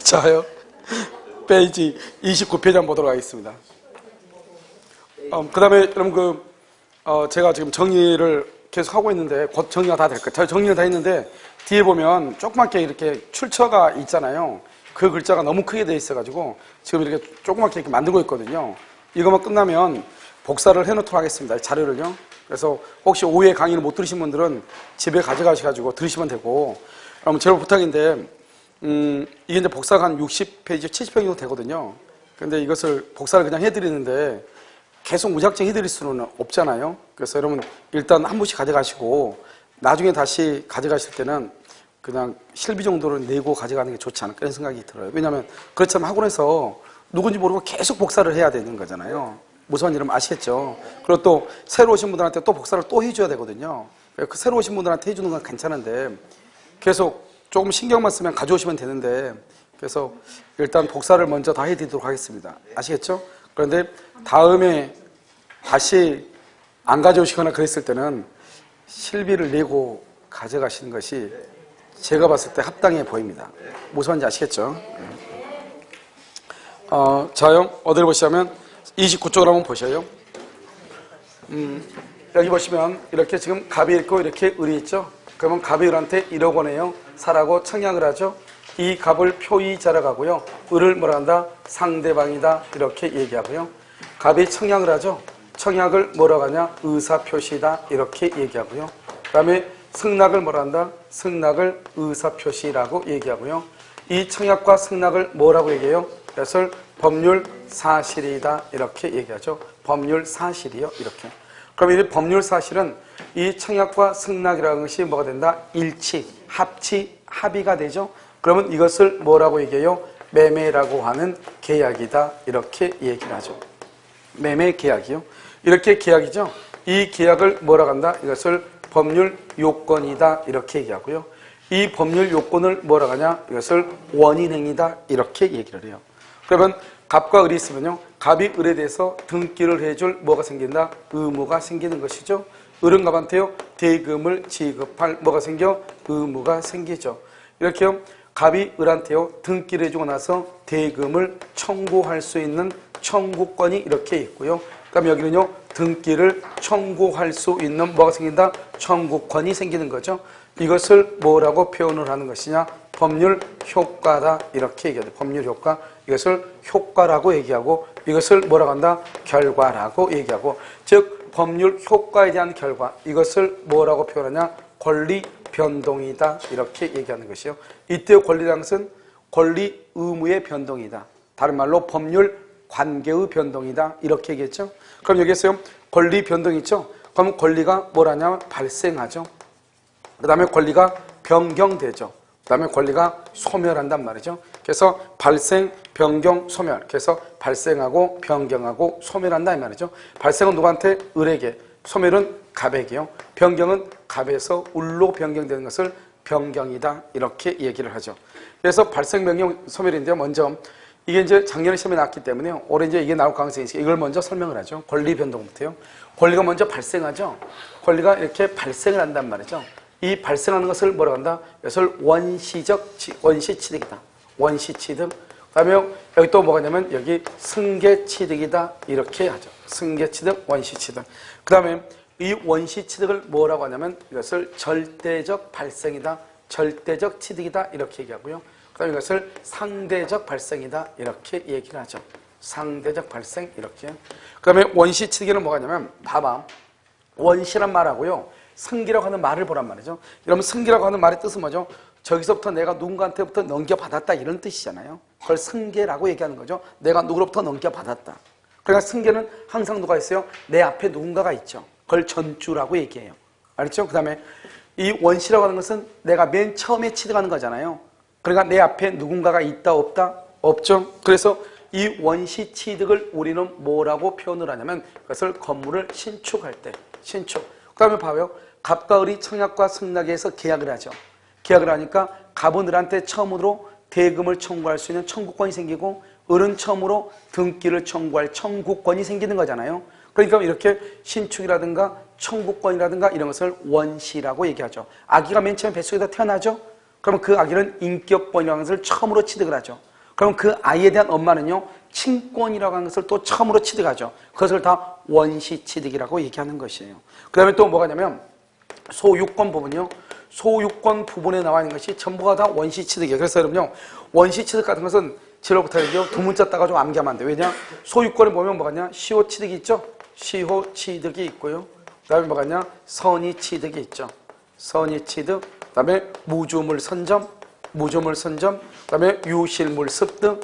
자요. 페이지 29페이지 한번 보도록 하겠습니다. 그 다음에 여러분 제가 지금 정리를 계속 하고 있는데 곧 정리가 다 될 거예요. 제가 정리를 다 했는데 뒤에 보면 조그맣게 이렇게 출처가 있잖아요. 그 글자가 너무 크게 돼 있어가지고 지금 이렇게 조그맣게 이렇게 만들고 있거든요. 이것만 끝나면 복사를 해놓도록 하겠습니다. 자료를요. 그래서 혹시 오후에 강의를 못 들으신 분들은 집에 가져가셔가지고 들으시면 되고, 그럼 제가 부탁인데 이게 이제 복사가 한 60페이지, 70페이지 정도 되거든요. 근데 이것을 복사를 그냥 해드리는데 계속 무작정 해드릴 수는 없잖아요. 그래서 여러분 일단 한 분씩 가져가시고 나중에 다시 가져가실 때는 그냥 실비 정도를 내고 가져가는 게 좋지 않을까 그런 생각이 들어요. 왜냐하면 그렇지만 학원에서 누군지 모르고 계속 복사를 해야 되는 거잖아요. 무서운 일은 아시겠죠. 그리고 또 새로 오신 분들한테 또 복사를 또 해줘야 되거든요. 그 새로 오신 분들한테 해주는 건 괜찮은데 계속 조금 신경만 쓰면 가져오시면 되는데, 그래서 일단 복사를 먼저 다 해드리도록 하겠습니다. 아시겠죠? 그런데 다음에 다시 안 가져오시거나 그랬을 때는 실비를 내고 가져가시는 것이 제가 봤을 때 합당해 보입니다. 무서운지 아시겠죠? 자요, 어디를 보시냐면 29쪽을 한번 보셔요. 여기 보시면 이렇게 지금 갑이 있고 이렇게 을이 있죠? 그러면 갑이 을한테 1억 원에요. 사라고 청약을 하죠. 이 갑을 표의 자라가고요. 을을 뭐라 한다? 상대방이다. 이렇게 얘기하고요. 갑이 청약을 하죠. 청약을 뭐라고 하냐? 의사표시다. 이렇게 얘기하고요. 그 다음에 승낙을 뭐라 한다? 승낙을 의사표시라고 얘기하고요. 이 청약과 승낙을 뭐라고 얘기해요? 그것을 법률 사실이다. 이렇게 얘기하죠. 법률 사실이요. 이렇게. 그럼 이 법률 사실은 이 청약과 승낙이라는 것이 뭐가 된다? 일치, 합치, 합의가 되죠. 그러면 이것을 뭐라고 얘기해요? 매매라고 하는 계약이다. 이렇게 얘기를 하죠. 매매 계약이요. 이렇게 계약이죠. 이 계약을 뭐라고 한다? 이것을 법률 요건이다. 이렇게 얘기하고요. 이 법률 요건을 뭐라고 하냐? 이것을 원인행위다. 이렇게 얘기를 해요. 그러면 갑과 을이 있으면요. 갑이 을에 대해서 등기를 해줄 뭐가 생긴다? 의무가 생기는 것이죠. 을은 갑한테요. 대금을 지급할 뭐가 생겨? 의무가 생기죠. 이렇게요. 갑이 을한테요. 등기를 해주고 나서 대금을 청구할 수 있는 청구권이 이렇게 있고요. 그다음에 여기는요. 등기를 청구할 수 있는 뭐가 생긴다? 청구권이 생기는 거죠. 이것을 뭐라고 표현을 하는 것이냐? 법률 효과다. 이렇게 얘기하죠. 법률 효과. 이것을 효과라고 얘기하고 이것을 뭐라고 한다? 결과라고 얘기하고, 즉 법률 효과에 대한 결과, 이것을 뭐라고 표현하냐? 권리 변동이다. 이렇게 얘기하는 것이요. 이때의 권리라는 것은 권리 의무의 변동이다. 다른 말로 법률 관계의 변동이다. 이렇게 얘기했죠. 그럼 여기에서요. 권리 변동이 있죠. 그럼 권리가 뭐라냐면 발생하죠. 그 다음에 권리가 변경되죠. 그 다음에 권리가 소멸한단 말이죠. 그래서 발생, 변경, 소멸. 그래서 발생하고 변경하고 소멸한다 이 말이죠. 발생은 누구한테? 을에게. 소멸은 갑에게요. 변경은 갑에서 을로 변경되는 것을 변경이다. 이렇게 얘기를 하죠. 그래서 발생, 변경, 소멸인데요. 먼저 이게 이제 작년에 시험에 나왔기 때문에요. 올해 이제 이게 나올 가능성이 있으니까 이걸 먼저 설명을 하죠. 권리 변동부터요. 권리가 먼저 발생하죠. 권리가 이렇게 발생을 한단 말이죠. 이 발생하는 것을 뭐라고 한다? 이것을 원시취득이다. 원시취득. 그 다음에 여기 또 뭐가 있냐면 여기 승계취득이다. 이렇게 하죠. 승계취득, 원시취득. 그 다음에 이 원시취득을 뭐라고 하냐면 이것을 절대적 발생이다. 절대적 취득이다. 이렇게 얘기하고요. 그 다음에 이것을 상대적 발생이다. 이렇게 얘기를 하죠. 상대적 발생. 이렇게. 그 다음에 원시취득에는 뭐가 있냐면 봐봐. 원시란 말하고요. 승기라고 하는 말을 보란 말이죠. 여러분 승기라고 하는 말의 뜻은 뭐죠? 저기서부터 내가 누군가한테부터 넘겨받았다 이런 뜻이잖아요. 그걸 승계라고 얘기하는 거죠. 내가 누구로부터 넘겨받았다. 그러니까 승계는 항상 누가 있어요? 내 앞에 누군가가 있죠. 그걸 전주라고 얘기해요. 알겠죠? 그 다음에 이 원시라고 하는 것은 내가 맨 처음에 취득하는 거잖아요. 그러니까 내 앞에 누군가가 있다 없다? 없죠. 그래서 이 원시 취득을 우리는 뭐라고 표현을 하냐면 그것을 건물을 신축할 때 신축. 그 다음에 봐요. 갑과 을이 청약과 승낙에서 계약을 하죠. 계약을 하니까 갑은 을한테 처음으로 대금을 청구할 수 있는 청구권이 생기고 을은 처음으로 등기를 청구할 청구권이 생기는 거잖아요. 그러니까 이렇게 신축이라든가 청구권이라든가 이런 것을 원시라고 얘기하죠. 아기가 맨 처음에 뱃속에서 태어나죠. 그러면 그 아기는 인격권이라는 것을 처음으로 취득을 하죠. 그럼 그 아이에 대한 엄마는요, 친권이라고 하는 것을 또 처음으로 취득하죠. 그것을 다 원시 취득이라고 얘기하는 것이에요. 그 다음에 또 뭐가 있냐면 소유권 부분이요. 소유권 부분에 나와 있는 것이 전부가 다 원시 취득이에요. 그래서 여러분요, 원시 취득 같은 것은 제로부터 두 문자 따가지고 암기하면 안 돼요. 왜냐? 소유권에 보면 뭐가 있냐? 시효 취득이 있죠? 시효 취득이 있고요. 그 다음에 뭐가 있냐? 선의 취득이 있죠. 선의 취득. 그 다음에 무주물 선점. 무주물 선점. 그 다음에 유실물 습득.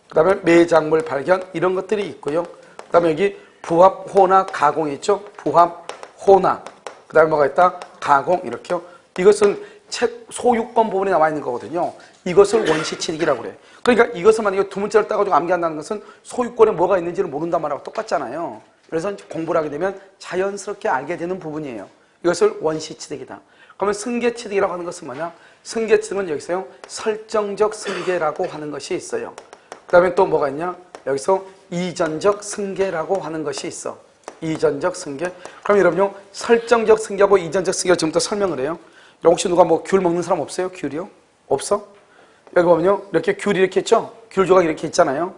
그 다음에 매장물 발견. 이런 것들이 있고요. 그 다음에 여기 부합, 호나, 가공이 있죠? 부합, 호나. 그 다음에 뭐가 있다? 가공. 이렇게요. 이것은 책 소유권 부분에 나와 있는 거거든요. 이것을 원시취득이라고 그래요. 그러니까 이것을 만약에 두 문자를 따가지고 암기한다는 것은 소유권에 뭐가 있는지를 모른단 말하고 똑같잖아요. 그래서 공부를 하게 되면 자연스럽게 알게 되는 부분이에요. 이것을 원시취득이다. 그러면 승계취득이라고 하는 것은 뭐냐? 승계취득은 여기서요, 설정적 승계라고 하는 것이 있어요. 그 다음에 또 뭐가 있냐? 여기서 이전적 승계라고 하는 것이 있어. 이전적 승계. 그럼 여러분요, 설정적 승계하고 이전적 승계를 지금부터 설명을 해요. 혹시 누가 뭐 귤 먹는 사람 없어요? 귤이요? 없어? 여기 보면요, 이렇게 귤이 이렇게 있죠? 귤 조각 이렇게 있잖아요.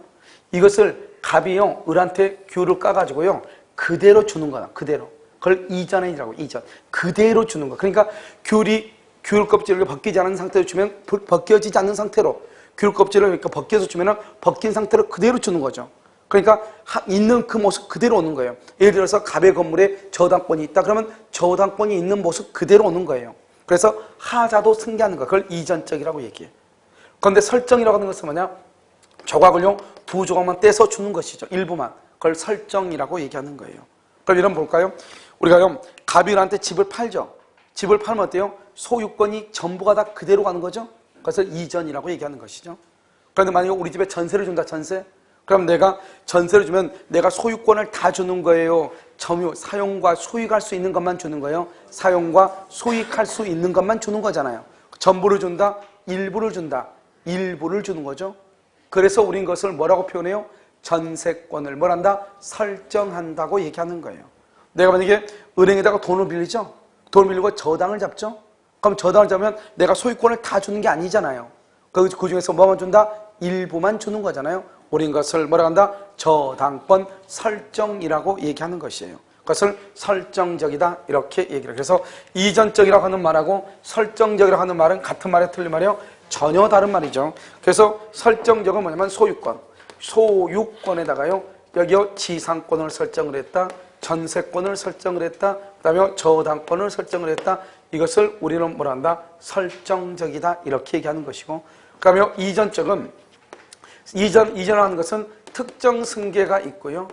이것을 갑이요, 을한테 귤을 까가지고요, 그대로 주는 거야. 그대로. 그걸 이전이라고, 이전. 그대로 주는 거. 그러니까 귤 껍질을 벗기지 않은 상태로 주면, 벗겨지지 않는 상태로 귤 껍질을 이렇게 벗겨서 주면은 벗긴 상태로 그대로 주는 거죠. 그러니까 있는 그 모습 그대로 오는 거예요. 예를 들어서 갑의 건물에 저당권이 있다. 그러면 저당권이 있는 모습 그대로 오는 거예요. 그래서 하자도 승계하는 거. 그걸 이전적이라고 얘기해요. 그런데 설정이라고 하는 것은 뭐냐? 조각을요, 두 조각만 떼서 주는 것이죠. 일부만. 그걸 설정이라고 얘기하는 거예요. 그럼 이런 볼까요? 우리가요, 갑이한테 집을 팔죠. 집을 팔면 어때요? 소유권이 전부가 다 그대로 가는 거죠. 그것을 이전이라고 얘기하는 것이죠. 그런데 만약에 우리 집에 전세를 준다, 전세. 그럼 내가 전세를 주면 내가 소유권을 다 주는 거예요. 점유, 사용과 수익할 수 있는 것만 주는 거예요. 사용과 수익할 수 있는 것만 주는 거잖아요. 전부를 준다, 일부를 준다. 일부를 주는 거죠. 그래서 우린 것을 뭐라고 표현해요? 전세권을 뭐란다? 설정한다고 얘기하는 거예요. 내가 만약에 은행에다가 돈을 빌리죠? 돈을 빌리고 저당을 잡죠? 그럼 저당을 잡으면 내가 소유권을 다 주는 게 아니잖아요. 그 중에서 뭐만 준다? 일부만 주는 거잖아요. 우린 것을 뭐라 한다? 저당권 설정이라고 얘기하는 것이에요. 그것을 설정적이다 이렇게 얘기를 해요. 그래서 이전적이라고 하는 말하고 설정적이라고 하는 말은 같은 말에 틀린 말이에요. 전혀 다른 말이죠. 그래서 설정적은 뭐냐면 소유권. 소유권에다가요, 여기요 지상권을 설정을 했다. 전세권을 설정을 했다. 그 다음에 저당권을 설정을 했다. 이것을 우리는 뭐라 한다? 설정적이다 이렇게 얘기하는 것이고, 그 다음에 이전적은 이전하는 것은 특정 승계가 있고요.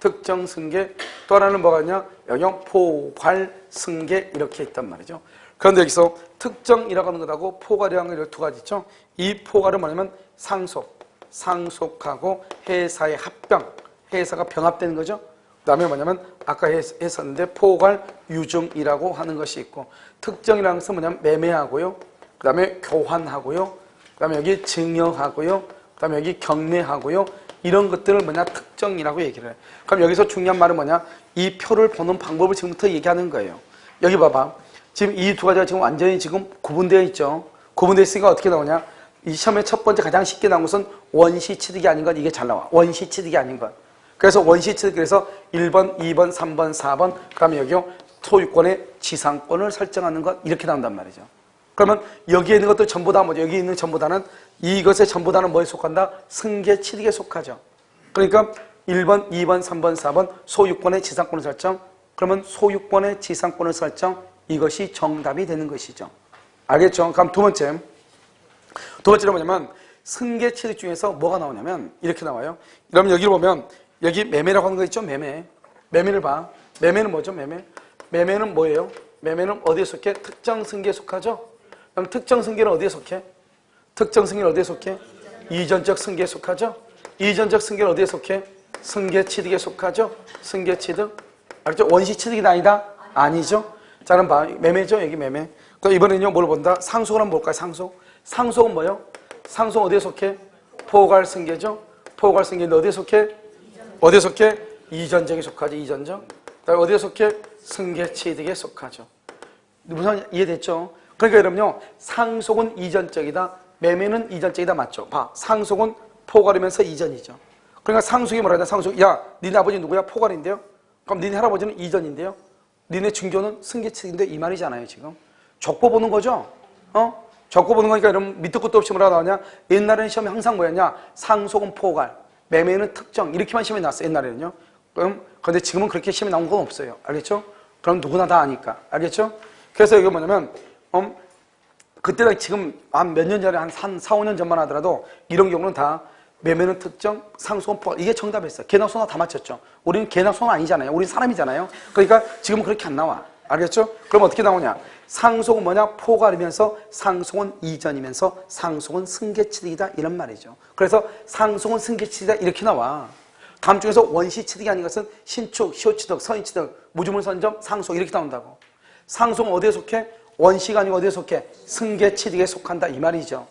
특정 승계. 또 하나는 뭐가 있냐? 여기 포괄 승계 이렇게 있단 말이죠. 그런데 여기서 특정이라고 하는 것하고 포괄이라는 것 두 가지 있죠. 이 포괄은 뭐냐면 상속하고 회사의 합병, 회사가 병합되는 거죠. 그 다음에 뭐냐면 아까 했었는데 포괄 유증이라고 하는 것이 있고, 특정이라는 것은 뭐냐면 매매하고요. 그 다음에 교환하고요. 그 다음에 여기 증여하고요. 그 다음에 여기 경매하고요. 이런 것들을 뭐냐? 특정이라고 얘기를 해요. 그럼 여기서 중요한 말은 뭐냐? 이 표를 보는 방법을 지금부터 얘기하는 거예요. 여기 봐봐. 지금 이 두 가지가 지금 완전히 지금 구분되어 있죠. 구분되어 있으니까 어떻게 나오냐? 이 시험의 첫 번째 가장 쉽게 나온 것은 원시 취득이 아닌 것. 이게 잘 나와. 원시 취득이 아닌 것. 그래서 원시 취득, 그래서 1번, 2번, 3번, 4번, 그 다음에 여기요. 소유권의 지상권을 설정하는 것. 이렇게 나온단 말이죠. 그러면 여기에 있는 것도 전부 다 뭐죠? 여기 있는 전부 다는, 이것의 전부 다는 뭐에 속한다? 승계 취득에 속하죠. 그러니까 1번, 2번, 3번, 4번 소유권의 지상권을 설정. 그러면 소유권의 지상권을 설정. 이것이 정답이 되는 것이죠. 알겠죠? 그럼 두 번째는 뭐냐면 승계 취득 중에서 뭐가 나오냐면 이렇게 나와요. 그러면 여기를 보면 여기 매매라고 하는 거 있죠? 매매를 봐. 매매는 뭐죠? 매매는 뭐예요? 매매는 어디에 속해? 특정 승계에 속하죠? 그럼 특정 승계는 어디에 속해? 특정 승계는 어디에 속해? 이전적 승계에 속하죠? 이전적 승계는 어디에 속해? 승계 취득에 속하죠? 승계 취득. 알겠죠? 원시 취득이 아니다? 아니죠? 자, 그럼 봐. 매매죠? 여기 매매. 그럼 이번에는요, 뭘 본다? 상속을 한번 볼까요? 상속은 뭐예요? 상속 어디에 속해? 포괄 승계죠? 포괄 승계인데 어디에 속해? 어디에 속해? 이전적에 속하죠? 이전적. 그다음에 어디에 속해? 승계 취득에 속하죠. 무슨 이해됐죠? 그러니까 여러분요, 상속은 이전적이다. 매매는 이전적이다 맞죠? 봐, 상속은 포괄이면서 이전이죠. 그러니까 상속이 뭐라 상속, 야, 니네 아버지 누구야? 포괄인데요? 그럼 니네 할아버지는 이전인데요? 니네 증조는 승계치인데 이 말이잖아요, 지금. 적고 보는 거죠? 적고 보는 거니까 여러분 밑도 끝도 없이 뭐라 나오냐? 옛날에는 시험이 항상 뭐였냐? 상속은 포괄, 매매는 특정, 이렇게만 시험이 나왔어요, 옛날에는요. 그런데 지금은 그렇게 시험이 나온 건 없어요. 알겠죠? 그럼 누구나 다 아니까. 알겠죠? 그래서 이게 뭐냐면, 그때가 지금 한 몇 년 전에 한 4, 5년 전만 하더라도 이런 경우는 다 매매는 특정, 상속은 포괄. 이게 정답이었어요. 개나 소나 다 맞췄죠. 우리는 개나 소나 아니잖아요. 우리는 사람이잖아요. 그러니까 지금은 그렇게 안 나와. 알겠죠? 그럼 어떻게 나오냐? 상속은 뭐냐? 포괄이면서 상속은 이전이면서 상속은 승계취득이다. 이런 말이죠. 그래서 상속은 승계취득이다. 이렇게 나와. 다음 중에서 원시취득이 아닌 것은 신축, 시효취득, 선의취득, 무주물선점, 상속 이렇게 나온다고. 상속은 어디에 속해? 원시가 아니고 어디에 속해? 승계취득에 속한다. 이 말이죠.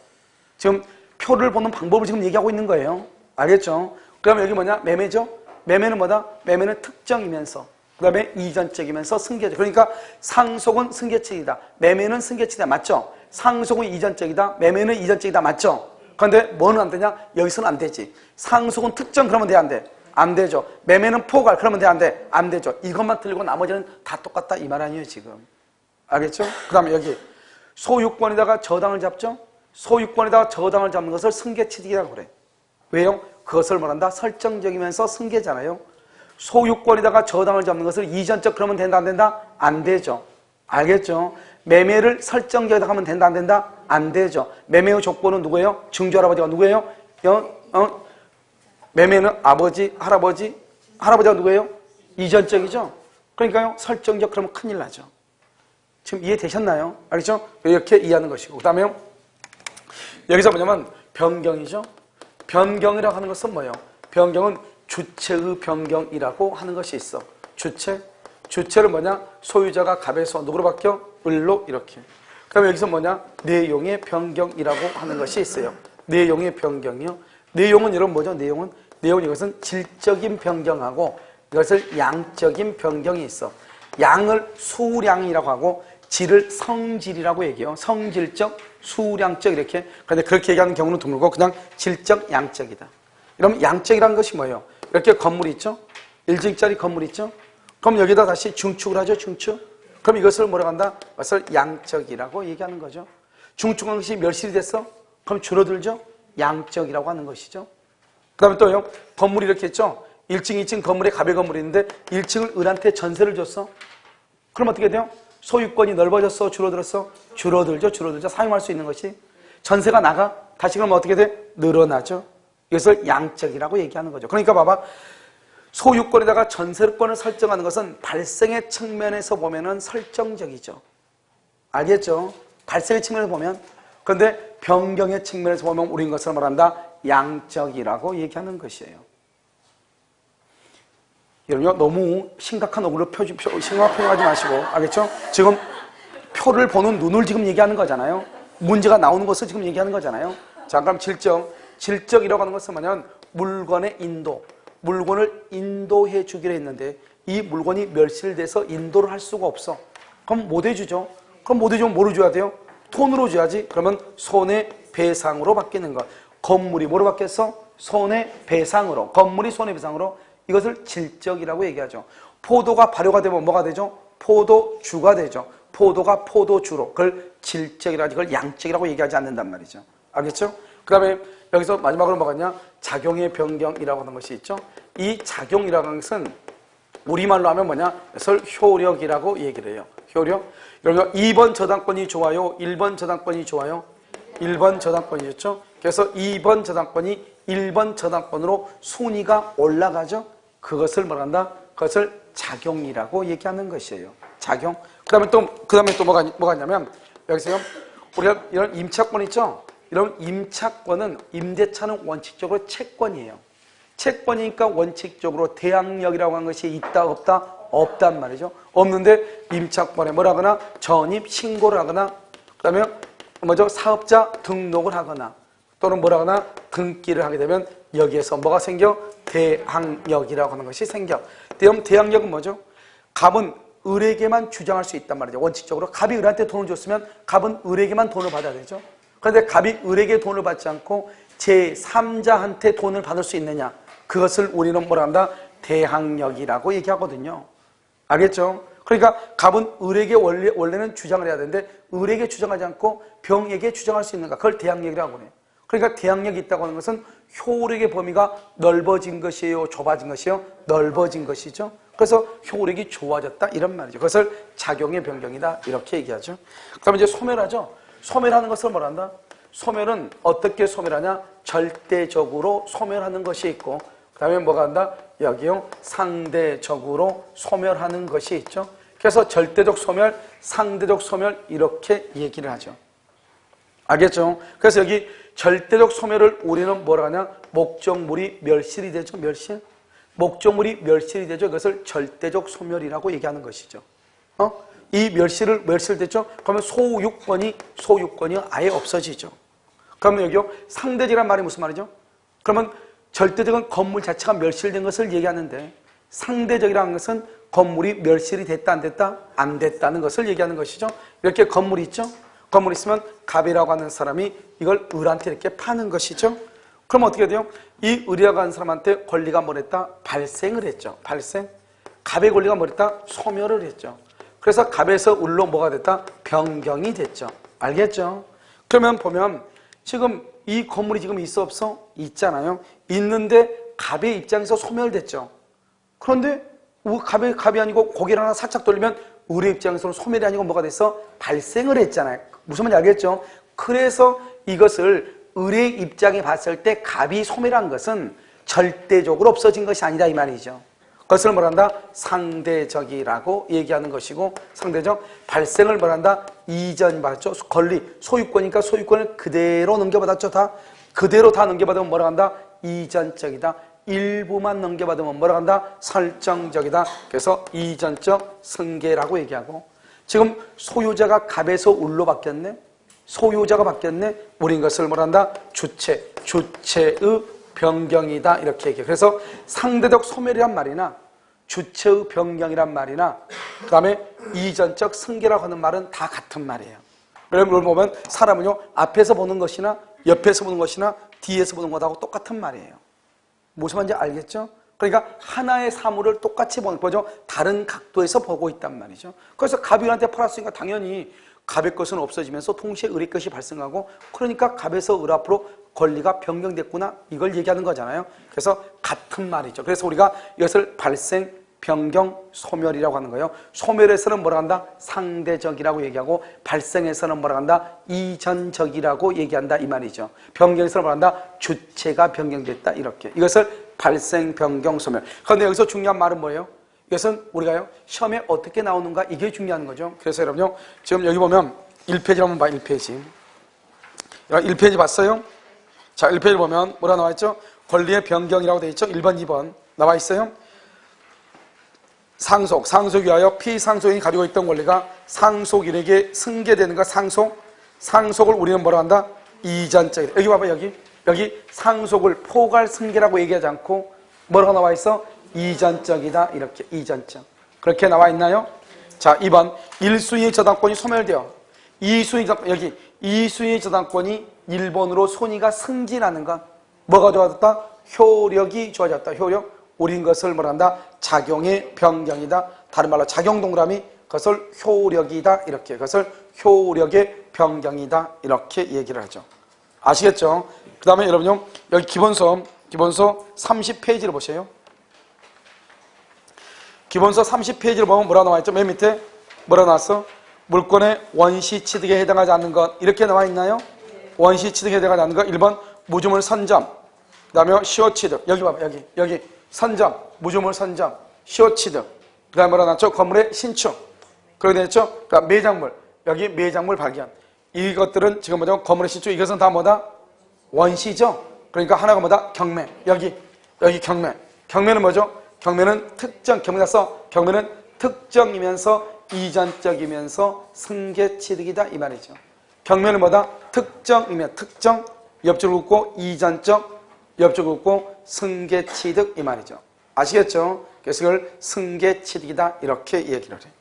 지금 표를 보는 방법을 지금 얘기하고 있는 거예요. 알겠죠? 그 다음에 여기 뭐냐? 매매죠? 매매는 뭐다? 매매는 특정이면서 그 다음에 이전적이면서 승계적. 그러니까 상속은 승계적이다. 매매는 승계적이다. 맞죠? 상속은 이전적이다. 매매는 이전적이다. 맞죠? 그런데 뭐는 안 되냐? 여기서는 안 되지. 상속은 특정 그러면 돼? 안 돼? 안 되죠. 매매는 포괄 그러면 돼? 안 돼? 안 되죠. 이것만 틀리고 나머지는 다 똑같다 이 말 아니에요 지금. 알겠죠? 그 다음에 여기 소유권에다가 저당을 잡죠? 소유권에다가 저당을 잡는 것을 승계취득이라고 그래. 왜요? 그것을 말한다? 설정적이면서 승계잖아요. 소유권에다가 저당을 잡는 것을 이전적 그러면 된다 안 된다? 안 되죠. 알겠죠? 매매를 설정적이다 하면 된다 안 된다? 안 되죠. 매매의 조건은 누구예요? 증조 할아버지가 누구예요? 매매는 아버지, 할아버지가 누구예요? 이전적이죠. 그러니까요 설정적 그러면 큰일 나죠. 지금 이해되셨나요? 알겠죠? 이렇게 이해하는 것이고 그 다음에 여기서 뭐냐면 변경이죠. 변경이라고 하는 것은 뭐예요? 변경은 주체의 변경이라고 하는 것이 있어. 주체는 뭐냐? 소유자가 갑에서 누구로 바뀌어? 을로 이렇게. 그 다음에 여기서 뭐냐? 내용의 변경이라고 하는 것이 있어요. 내용의 변경이요. 내용은 여러분 뭐죠? 내용은 이것은 질적인 변경하고 이것을 양적인 변경이 있어. 양을 수량이라고 하고 질을 성질이라고 얘기해요. 성질적, 수량적 이렇게. 그런데 그렇게 얘기하는 경우는 드물고 그냥 질적, 양적이다. 이러면 양적이라는 것이 뭐예요? 이렇게 건물이 있죠? 1층짜리 건물이 있죠? 그럼 여기다 다시 중축을 하죠, 중축? 그럼 이것을 뭐라고 한다? 이것을 양적이라고 얘기하는 거죠. 중축한 것이 멸실이 됐어? 그럼 줄어들죠? 양적이라고 하는 것이죠. 그 다음에 또요, 건물이 이렇게 있죠? 1층, 2층 건물에 갑의 건물이 있는데 1층을 을한테 전세를 줬어? 그럼 어떻게 돼요? 소유권이 넓어졌어? 줄어들었어? 줄어들죠. 사용할 수 있는 것이. 전세가 나가? 다시 그러면 어떻게 돼? 늘어나죠. 이것을 양적이라고 얘기하는 거죠. 그러니까 봐봐. 소유권에다가 전세권을 설정하는 것은 발생의 측면에서 보면은 설정적이죠. 알겠죠? 발생의 측면에서 보면. 그런데 변경의 측면에서 보면 우린 것을 말한다. 양적이라고 얘기하는 것이에요. 여러분 너무 심각한 얼굴로 심각한 표현하지 마시고 알겠죠? 지금 표를 보는 눈을 지금 얘기하는 거잖아요. 문제가 나오는 것을 지금 얘기하는 거잖아요. 자 그럼 질적이라고 하는 것은 뭐냐면 물건의 인도, 물건을 인도해 주기로 했는데 이 물건이 멸실돼서 인도를 할 수가 없어. 그럼 못 해주죠. 그럼 못 해주면 뭐로 줘야 돼요? 돈으로 줘야지. 그러면 손해배상으로 바뀌는 거. 건물이 뭐로 바뀌었어? 손해배상으로. 건물이 손해배상으로. 이것을 질적이라고 얘기하죠. 포도가 발효가 되면 뭐가 되죠? 포도주가 되죠. 포도가 포도주로. 그걸 질적이라 하지, 그걸 양적이라고 얘기하지 않는단 말이죠. 알겠죠? 그 다음에 여기서 마지막으로 뭐가 있냐? 작용의 변경이라고 하는 것이 있죠. 이 작용이라고 하는 것은 우리말로 하면 뭐냐? 그것을 효력이라고 얘기를 해요. 효력. 여러분 2번 저당권이 좋아요? 1번 저당권이 좋아요? 1번 저당권이 좋죠. 그래서 2번 저당권이 1번 저당권으로 순위가 올라가죠. 그것을 말한다. 그것을 작용이라고 얘기하는 것이에요. 작용. 그 다음에 또 뭐가 있냐면 여기서요. 우리가 이런 임차권 있죠. 이런 임차권은 임대차는 원칙적으로 채권이에요. 채권이니까 원칙적으로 대항력이라고 하는 것이 있다 없다? 없단 말이죠. 없는데 임차권에 뭐라 하거나 전입 신고를 하거나 그 다음에 사업자 등록을 하거나 또는 뭐라 하거나 등기를 하게 되면 여기에서 뭐가 생겨? 대항력이라고 하는 것이 생겨. 대항력은 뭐죠? 갑은 을에게만 주장할 수 있단 말이죠. 원칙적으로 갑이 을한테 돈을 줬으면 갑은 을에게만 돈을 받아야 되죠. 그런데 갑이 을에게 돈을 받지 않고 제3자한테 돈을 받을 수 있느냐? 그것을 우리는 뭐라 한다? 대항력이라고 얘기하거든요. 알겠죠? 그러니까 갑은 을에게 원래는 주장을 해야 되는데 을에게 주장하지 않고 병에게 주장할 수 있는가? 그걸 대항력이라고 해요. 그러니까 대항력이 있다고 하는 것은 효력의 범위가 넓어진 것이에요? 좁아진 것이에요? 넓어진 것이죠. 그래서 효력이 좋아졌다 이런 말이죠. 그것을 작용의 변경이다 이렇게 얘기하죠. 그다음에 이제 소멸하죠. 소멸하는 것을 뭐라 한다? 소멸은 어떻게 소멸하냐? 절대적으로 소멸하는 것이 있고 그 다음에 뭐가 한다? 여기요 상대적으로 소멸하는 것이 있죠. 그래서 절대적 소멸, 상대적 소멸 이렇게 얘기를 하죠. 알겠죠? 그래서 여기 절대적 소멸을 우리는 뭐라 하냐? 목적물이 멸실이 되죠. 멸실. 목적물이 멸실이 되죠. 그것을 절대적 소멸이라고 얘기하는 것이죠. 이 멸실됐죠? 그러면 소유권이 아예 없어지죠. 그러면 여기요 상대적이란 말이 무슨 말이죠? 그러면 절대적은 건물 자체가 멸실된 것을 얘기하는데 상대적이라는 것은 건물이 멸실이 됐다 안 됐다? 안 됐다는 것을 얘기하는 것이죠. 이렇게 건물이 있죠. 건물이 있으면 갑이라고 하는 사람이 이걸 을한테 이렇게 파는 것이죠. 그럼 어떻게 돼요? 이 을이라고 하는 사람한테 권리가 뭐랬다? 발생을 했죠. 발생. 갑의 권리가 뭐랬다? 소멸을 했죠. 그래서 갑에서 을로 뭐가 됐다? 변경이 됐죠. 알겠죠? 그러면 보면 지금 이 건물이 지금 있어 없어? 있잖아요. 있는데 갑의 입장에서 소멸됐죠. 그런데 갑이 아니고 고개를 하나 살짝 돌리면 을의 입장에서는 소멸이 아니고 뭐가 됐어? 발생을 했잖아요. 무슨 말인지 알겠죠? 그래서 이것을 을의 입장에 봤을 때 갑이 소멸한 것은 절대적으로 없어진 것이 아니다 이 말이죠. 그것을 뭐란다? 상대적이라고 얘기하는 것이고 상대적 발생을 뭐란다? 이전받았죠. 권리, 소유권이니까 소유권을 그대로 넘겨받았죠. 다 그대로 다 넘겨받으면 뭐라 한다? 이전적이다. 일부만 넘겨받으면 뭐라 한다? 설정적이다. 그래서 이전적 승계라고 얘기하고 지금 소유자가 갑에서 을로 바뀌었네. 소유자가 바뀌었네. 우린 것을 뭐라 한다? 주체의 변경이다 이렇게 얘기해요. 그래서 상대적 소멸이란 말이나 주체의 변경이란 말이나 그 다음에 이전적 승계라고 하는 말은 다 같은 말이에요. 여러분 보면 사람은요 앞에서 보는 것이나 옆에서 보는 것이나 뒤에서 보는 것하고 똑같은 말이에요. 무슨 말인지 알겠죠? 그러니까 하나의 사물을 똑같이 보죠. 다른 각도에서 보고 있단 말이죠. 그래서 갑이 을한테 팔았으니까 당연히 갑의 것은 없어지면서 동시에 을의 것이 발생하고 그러니까 갑에서 을 앞으로 권리가 변경됐구나 이걸 얘기하는 거잖아요. 그래서 같은 말이죠. 그래서 우리가 이것을 발생, 변경, 소멸이라고 하는 거예요. 소멸에서는 뭐라 한다? 상대적이라고 얘기하고 발생에서는 뭐라 한다? 이전적이라고 얘기한다 이 말이죠. 변경에서는 뭐라 한다? 주체가 변경됐다 이렇게. 이것을 발생, 변경, 소멸. 그런데 여기서 중요한 말은 뭐예요? 이것은 우리가요 시험에 어떻게 나오는가 이게 중요한 거죠. 그래서 여러분요 지금 여기 보면 1페이지 한번 봐. 1페이지 1페이지 봤어요? 자 1페이지 보면 뭐라 나와 있죠? 권리의 변경이라고 되어 있죠. 1번 2번 나와 있어요. 상속이 위하여 피상속인이 가지고 있던 권리가 상속인에게 승계되는 것. 상속을 우리는 뭐라 한다? 이전적이다. 여기 봐봐. 여기 상속을 포괄 승계라고 얘기하지 않고 뭐라고 나와 있어? 이전적이다 이렇게. 이전적 그렇게 나와 있나요? 자 2번 1순위의 저당권이 소멸되어 2순위의 저당권이 1번으로 순위가 승진하는 것. 뭐가 좋아졌다? 효력이 좋아졌다. 효력. 우린 것을 뭐란다? 작용의 변경이다. 다른 말로 작용 동그라미 그것을 효력이다 이렇게. 그것을 효력의 변경이다 이렇게 얘기를 하죠. 아시겠죠? 그 다음에 여러분요 여기 기본서 30페이지를 보세요. 기본서 30페이지를 보면 뭐라 나와 있죠? 맨 밑에 뭐라 나왔어? 물권의 원시 취득에 해당하지 않는 것 이렇게 나와 있나요? 원시 취득에 해당하지 않는 것. 1번 무주물 선점 그 다음에 시효 취득. 여기 봐봐. 여기 선점, 무주물 선점, 시효 취득. 그 다음에 뭐라 나왔죠? 건물의 신축. 그렇게 되었죠? 그러니까 매장물. 여기 매장물 발견. 이것들은 지금 뭐죠? 건물의 신축. 이것은 다 뭐다? 원시죠? 그러니까 하나가 뭐다? 경매. 여기 경매. 경매는 뭐죠? 경매는 특정. 경매는 특정이면서 이전적이면서 승계 취득이다 이 말이죠. 경매는 뭐다? 특정이면 특정, 옆줄 긋고 이전적, 옆줄 긋고 승계 취득 이 말이죠. 아시겠죠? 그래서 그걸 승계 취득이다 이렇게 얘기를 해요.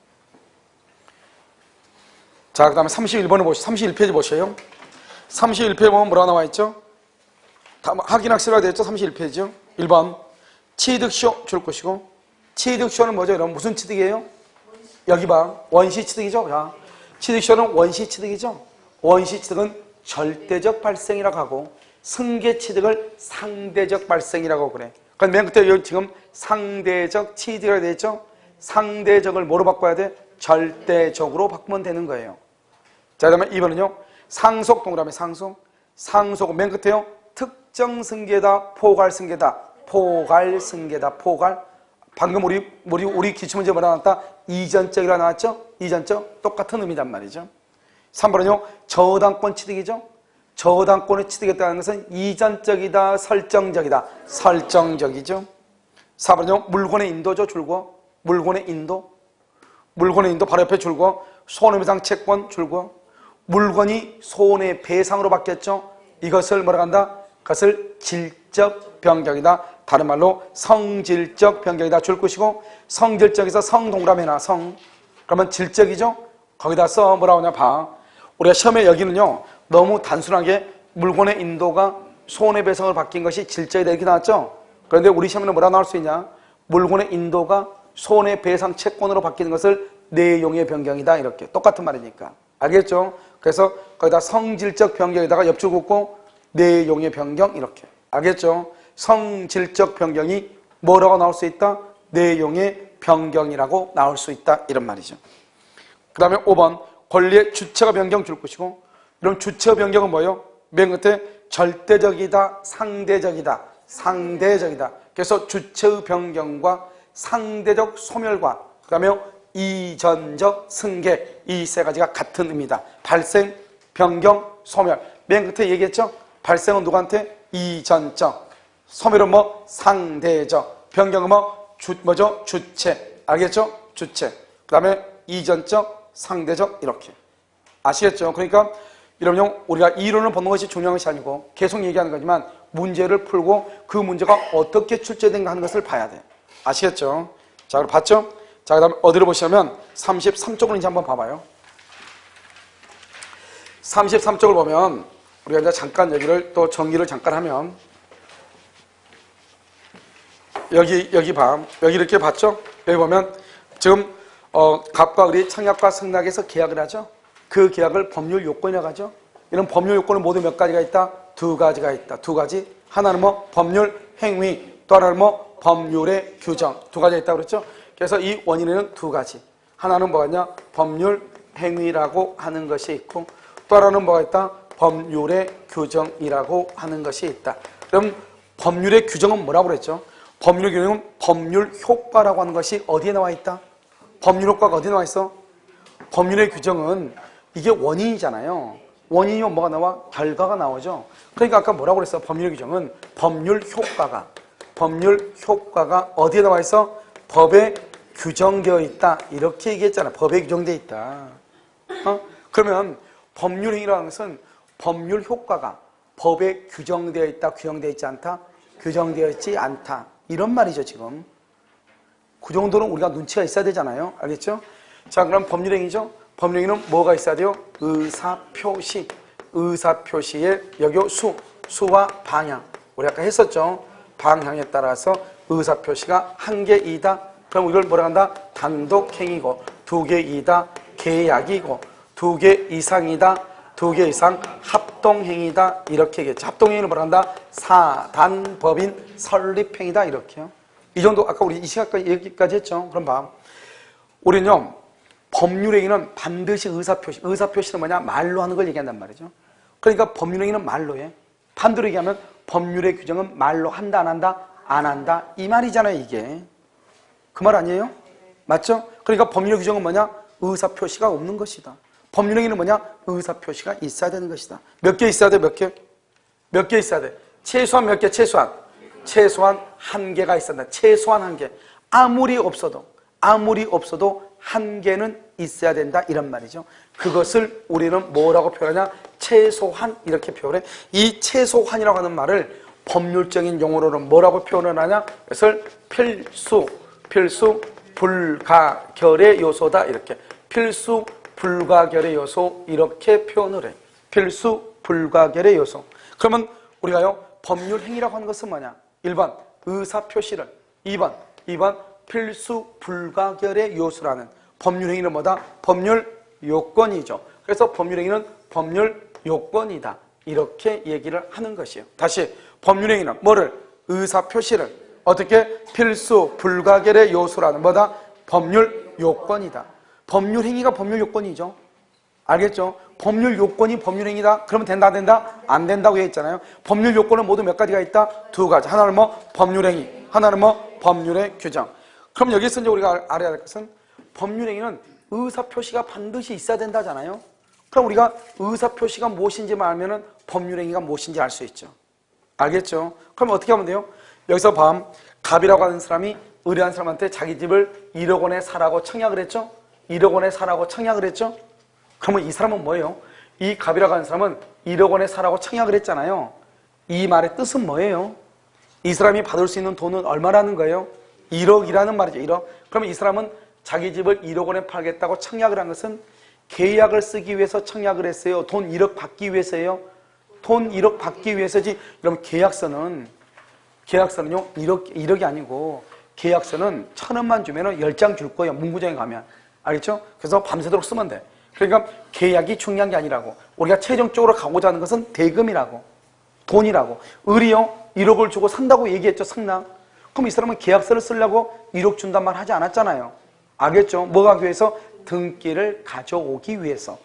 자, 그 다음에 31번을 보시죠. 31페이지 보셔요. 31페이지 보면 뭐라고 나와 있죠? 확인학습이라고 되어 있죠? 31페이지죠? 1번 취득쇼 줄 것이고, 취득쇼는 뭐죠? 여러분 무슨 취득이에요? 여기 봐, 원시 취득이죠? 자, 취득쇼는 원시 취득이죠? 원시 취득은 절대적 발생이라고 하고, 승계 취득을 상대적 발생이라고 그래. 그럼 맨 끝에 여기 지금 상대적 취득이라고 되어 있죠? 상대적을 뭐로 바꿔야 돼? 절대적으로 바꾸면 되는 거예요. 자, 그 다음에 2번은요, 상속 동그라미 상속. 상속은 맨 끝에요, 특정 승계다, 포괄 승계다. 포괄 승계다, 포괄. 방금 우리 기출문제 뭐라 나왔다? 이전적이라 나왔죠? 이전적. 똑같은 의미단 말이죠. 3번은요, 저당권 취득이죠? 저당권을 취득했다는 것은 이전적이다, 설정적이다. 설정적이죠. 4번은요, 물건의 인도죠, 줄거. 물건의 인도. 물건의 인도 바로 옆에 줄거. 손해배상 채권 줄거. 물건이 손해배상으로 바뀌었죠. 이것을 뭐라고 한다? 그것을 질적 변경이다. 다른 말로 성질적 변경이다 줄 것이고, 성질적에서 성동그라미나 성. 그러면 질적이죠? 거기다 써 뭐라고 하냐 봐. 우리가 시험에 여기는요, 너무 단순하게 물건의 인도가 손해배상으로 바뀐 것이 질적이다 이렇게 나왔죠? 그런데 우리 시험에는 뭐라고 나올 수 있냐? 물건의 인도가 손해배상 채권으로 바뀌는 것을 내용의 변경이다 이렇게. 똑같은 말이니까. 알겠죠? 그래서 거기다 성질적 변경에다가 옆줄 긋고 내용의 변경 이렇게. 알겠죠? 성질적 변경이 뭐라고 나올 수 있다? 내용의 변경이라고 나올 수 있다 이런 말이죠. 그 다음에 5번 권리의 주체가 변경 줄 것이고, 그럼 주체 변경은 뭐예요? 맨 끝에 절대적이다, 상대적이다, 상대적이다. 그래서 주체의 변경과 상대적 소멸과 그 다음에 이전적 승계, 이 세 가지가 같은 의미다. 발생, 변경, 소멸. 맨 끝에 얘기했죠? 발생은 누구한테? 이전적. 소멸은 뭐? 상대적. 변경은 뭐죠? 주체. 알겠죠? 주체. 그 다음에 이전적, 상대적 이렇게. 아시겠죠? 그러니까 여러분, 우리가 이론을 보는 것이 중요한 것이 아니고 계속 얘기하는 거지만 문제를 풀고 그 문제가 어떻게 출제된가 하는 것을 봐야 돼. 아시겠죠? 자, 그럼 봤죠? 자, 그 다음에 어디로 보시면 33쪽을 이제 한번 봐봐요. 33쪽을 보면 우리가 이제 잠깐 여기를 또 정리를 잠깐 하면, 여기 봐. 여기 이렇게 봤죠? 여기 보면 지금 갑과 을이 청약과 승낙에서 계약을 하죠. 그 계약을 법률 요건이라고 하죠. 이런 법률 요건은 모두 몇 가지가 있다? 두 가지가 있다. 두 가지. 하나는 뭐 법률 행위, 또 하나는 뭐 법률의 규정. 두 가지가 있다고 그랬죠. 그래서 이 원인에는 두 가지. 하나는 뭐냐? 법률 행위라고 하는 것이 있고, 또 하나는 뭐가 있다? 법률의 규정이라고 하는 것이 있다. 그럼 법률의 규정은 뭐라고 그랬죠? 법률의 규정은 법률 효과라고 하는 것이 어디에 나와 있다? 법률 효과가 어디에 나와 있어? 법률의 규정은 이게 원인이잖아요. 원인이면 뭐가 나와? 결과가 나오죠. 그러니까 아까 뭐라고 그랬어? 법률 규정은 법률 효과가 어디에 나와 있어? 법에 규정되어 있다. 이렇게 얘기했잖아. 법에 규정되어 있다. 그러면 법률 행위라는 것은 법률 효과가 법에 규정되어 있다, 규정되어 있지 않다? 규정되어 있지 않다. 이런 말이죠, 지금. 그 정도는 우리가 눈치가 있어야 되잖아요. 알겠죠? 자, 그럼 법률 행위죠? 법률 행위는 뭐가 있어야 돼요? 의사표시. 의사표시에 여기 수와 방향. 우리 아까 했었죠? 방향에 따라서 의사표시가 한 개이다. 그럼 이걸 뭐라 한다? 단독행위고, 두 개이다. 계약이고, 두 개 이상이다. 두 개 이상 합동행위다. 이렇게 얘기했죠. 합동행위는 뭐라 한다? 사단법인 설립행위다. 이렇게요. 이 정도 아까 우리 이 시간까지 여기까지 했죠. 그럼 봐. 우리는요, 법률행위는 반드시 의사표시. 의사표시는 뭐냐? 말로 하는 걸 얘기한단 말이죠. 그러니까 법률행위는 말로 해. 반대로 얘기하면 법률의 규정은 말로 한다, 안 한다? 안 한다. 이 말이잖아요, 이게. 그 말 아니에요? 맞죠? 그러니까 법률의 규정은 뭐냐? 의사표시가 없는 것이다. 법률행위는 뭐냐? 의사표시가 있어야 되는 것이다. 몇 개 있어야 돼? 몇 개? 몇 개 있어야 돼? 최소한 몇 개? 최소한 한 개가 있어야 된다. 최소한 한 개. 아무리 없어도 한 개는 있어야 된다. 이런 말이죠. 그것을 우리는 뭐라고 표현하냐? 최소한 이렇게 표현해. 이 최소한이라고 하는 말을 법률적인 용어로는 뭐라고 표현을 하냐? 그것을 필수 불가결의 요소다. 이렇게. 필수 불가결의 요소 이렇게 표현을 해. 필수 불가결의 요소. 그러면 우리가요, 법률 행위라고 하는 것은 뭐냐? 1번 의사표시를, 2번 필수 불가결의 요소라는 법률 행위는 뭐다? 법률 요건이죠. 그래서 법률 행위는 법률 요건이다, 이렇게 얘기를 하는 것이에요. 다시, 법률 행위는 뭐를? 의사표시를 어떻게? 필수 불가결의 요소라는 뭐다? 법률 요건이다. 법률 행위가 법률 요건이죠. 알겠죠? 법률 요건이 법률 행위다. 그러면 된다, 안 된다? 안 된다고 얘기했잖아요. 법률 요건은 모두 몇 가지가 있다? 두 가지. 하나는 뭐? 법률 행위. 하나는 뭐? 법률의 규정. 그럼 여기서 이제 우리가 알아야 될 것은 법률 행위는 의사표시가 반드시 있어야 된다잖아요. 그럼 우리가 의사표시가 무엇인지만 알면은 법률 행위가 무엇인지 알 수 있죠. 알겠죠? 그럼 어떻게 하면 돼요? 여기서 갑이라고 하는 사람이 의뢰한 사람한테 자기 집을 1억 원에 사라고 청약을 했죠? 1억 원에 사라고 청약을 했죠? 그러면 이 사람은 뭐예요? 이 갑이라고 하는 사람은 1억 원에 사라고 청약을 했잖아요. 이 말의 뜻은 뭐예요? 이 사람이 받을 수 있는 돈은 얼마라는 거예요? 1억이라는 말이죠. 1억. 그러면 이 사람은 자기 집을 1억 원에 팔겠다고 청약을 한 것은 계약을 쓰기 위해서 청약을 했어요? 돈 1억 받기 위해서예요? 돈 1억 받기 위해서지. 그럼 계약서는요 1억이 아니고 계약서는 1,000원만 주면 10장 줄 거예요. 문구점에 가면. 알겠죠? 그래서 밤새도록 쓰면 돼. 그러니까 계약이 중요한 게 아니라고. 우리가 최종적으로 가고자 하는 것은 대금이라고, 돈이라고. 을이요 1억을 주고 산다고 얘기했죠. 상당. 그럼 이 사람은 계약서를 쓰려고 1억 준단 말 하지 않았잖아요. 알겠죠? 뭐 하기 위해서? 등기를 가져오기 위해서.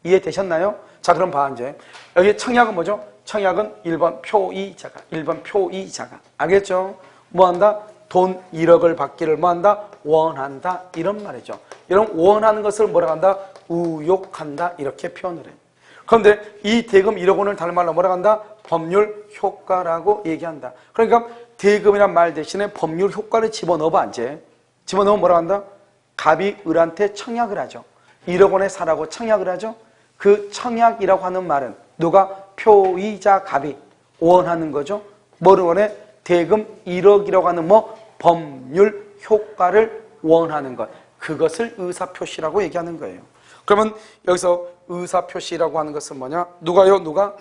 이해되셨나요? 자, 그럼 봐. 이제 여기 청약은 뭐죠? 청약은 1번 표의자가, 1번 표의자가. 알겠죠? 뭐 한다? 돈 1억을 받기를 뭐 한다? 원한다, 이런 말이죠. 이런 원하는 것을 뭐라고 한다? 의욕한다, 이렇게 표현을 해요. 그런데 이 대금 1억 원을 다른 말로 뭐라고 한다? 법률 효과라고 얘기한다. 그러니까 대금이란 말 대신에 법률 효과를 집어넣어봐. 이제 집어넣으면 뭐라고 한다? 갑이 을한테 청약을 하죠. 1억 원에 사라고 청약을 하죠. 그 청약이라고 하는 말은 누가? 표의자 갑이 원하는 거죠. 뭐를 원해? 대금 1억이라고 하는 뭐? 법률 효과를 원하는 것. 그것을 의사표시라고 얘기하는 거예요. 그러면 여기서 의사표시라고 하는 것은 뭐냐? 누가요? 누가?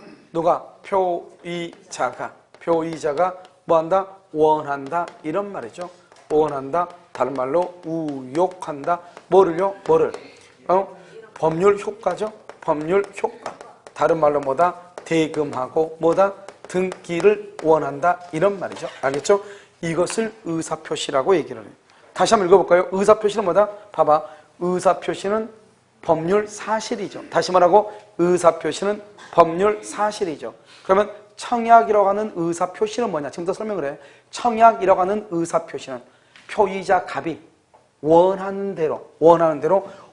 표의자가 뭐 한다? 원한다, 이런 말이죠. 원한다, 다른 말로 의욕한다. 뭐를요? 뭐를? 법률 효과죠. 법률 효과. 다른 말로 뭐다? 대금하고 뭐다? 등기를 원한다, 이런 말이죠. 알겠죠? 이것을 의사표시라고 얘기를 해요. 다시 한번 읽어볼까요? 의사표시는 뭐다? 봐봐. 의사표시는 법률 사실이죠. 다시 말하고 의사표시는 법률 사실이죠. 그러면 청약이라고 하는 의사표시는 뭐냐? 지금부터 설명을 해. 청약이라고 하는 의사표시는 표의자 갑이 원하는 대로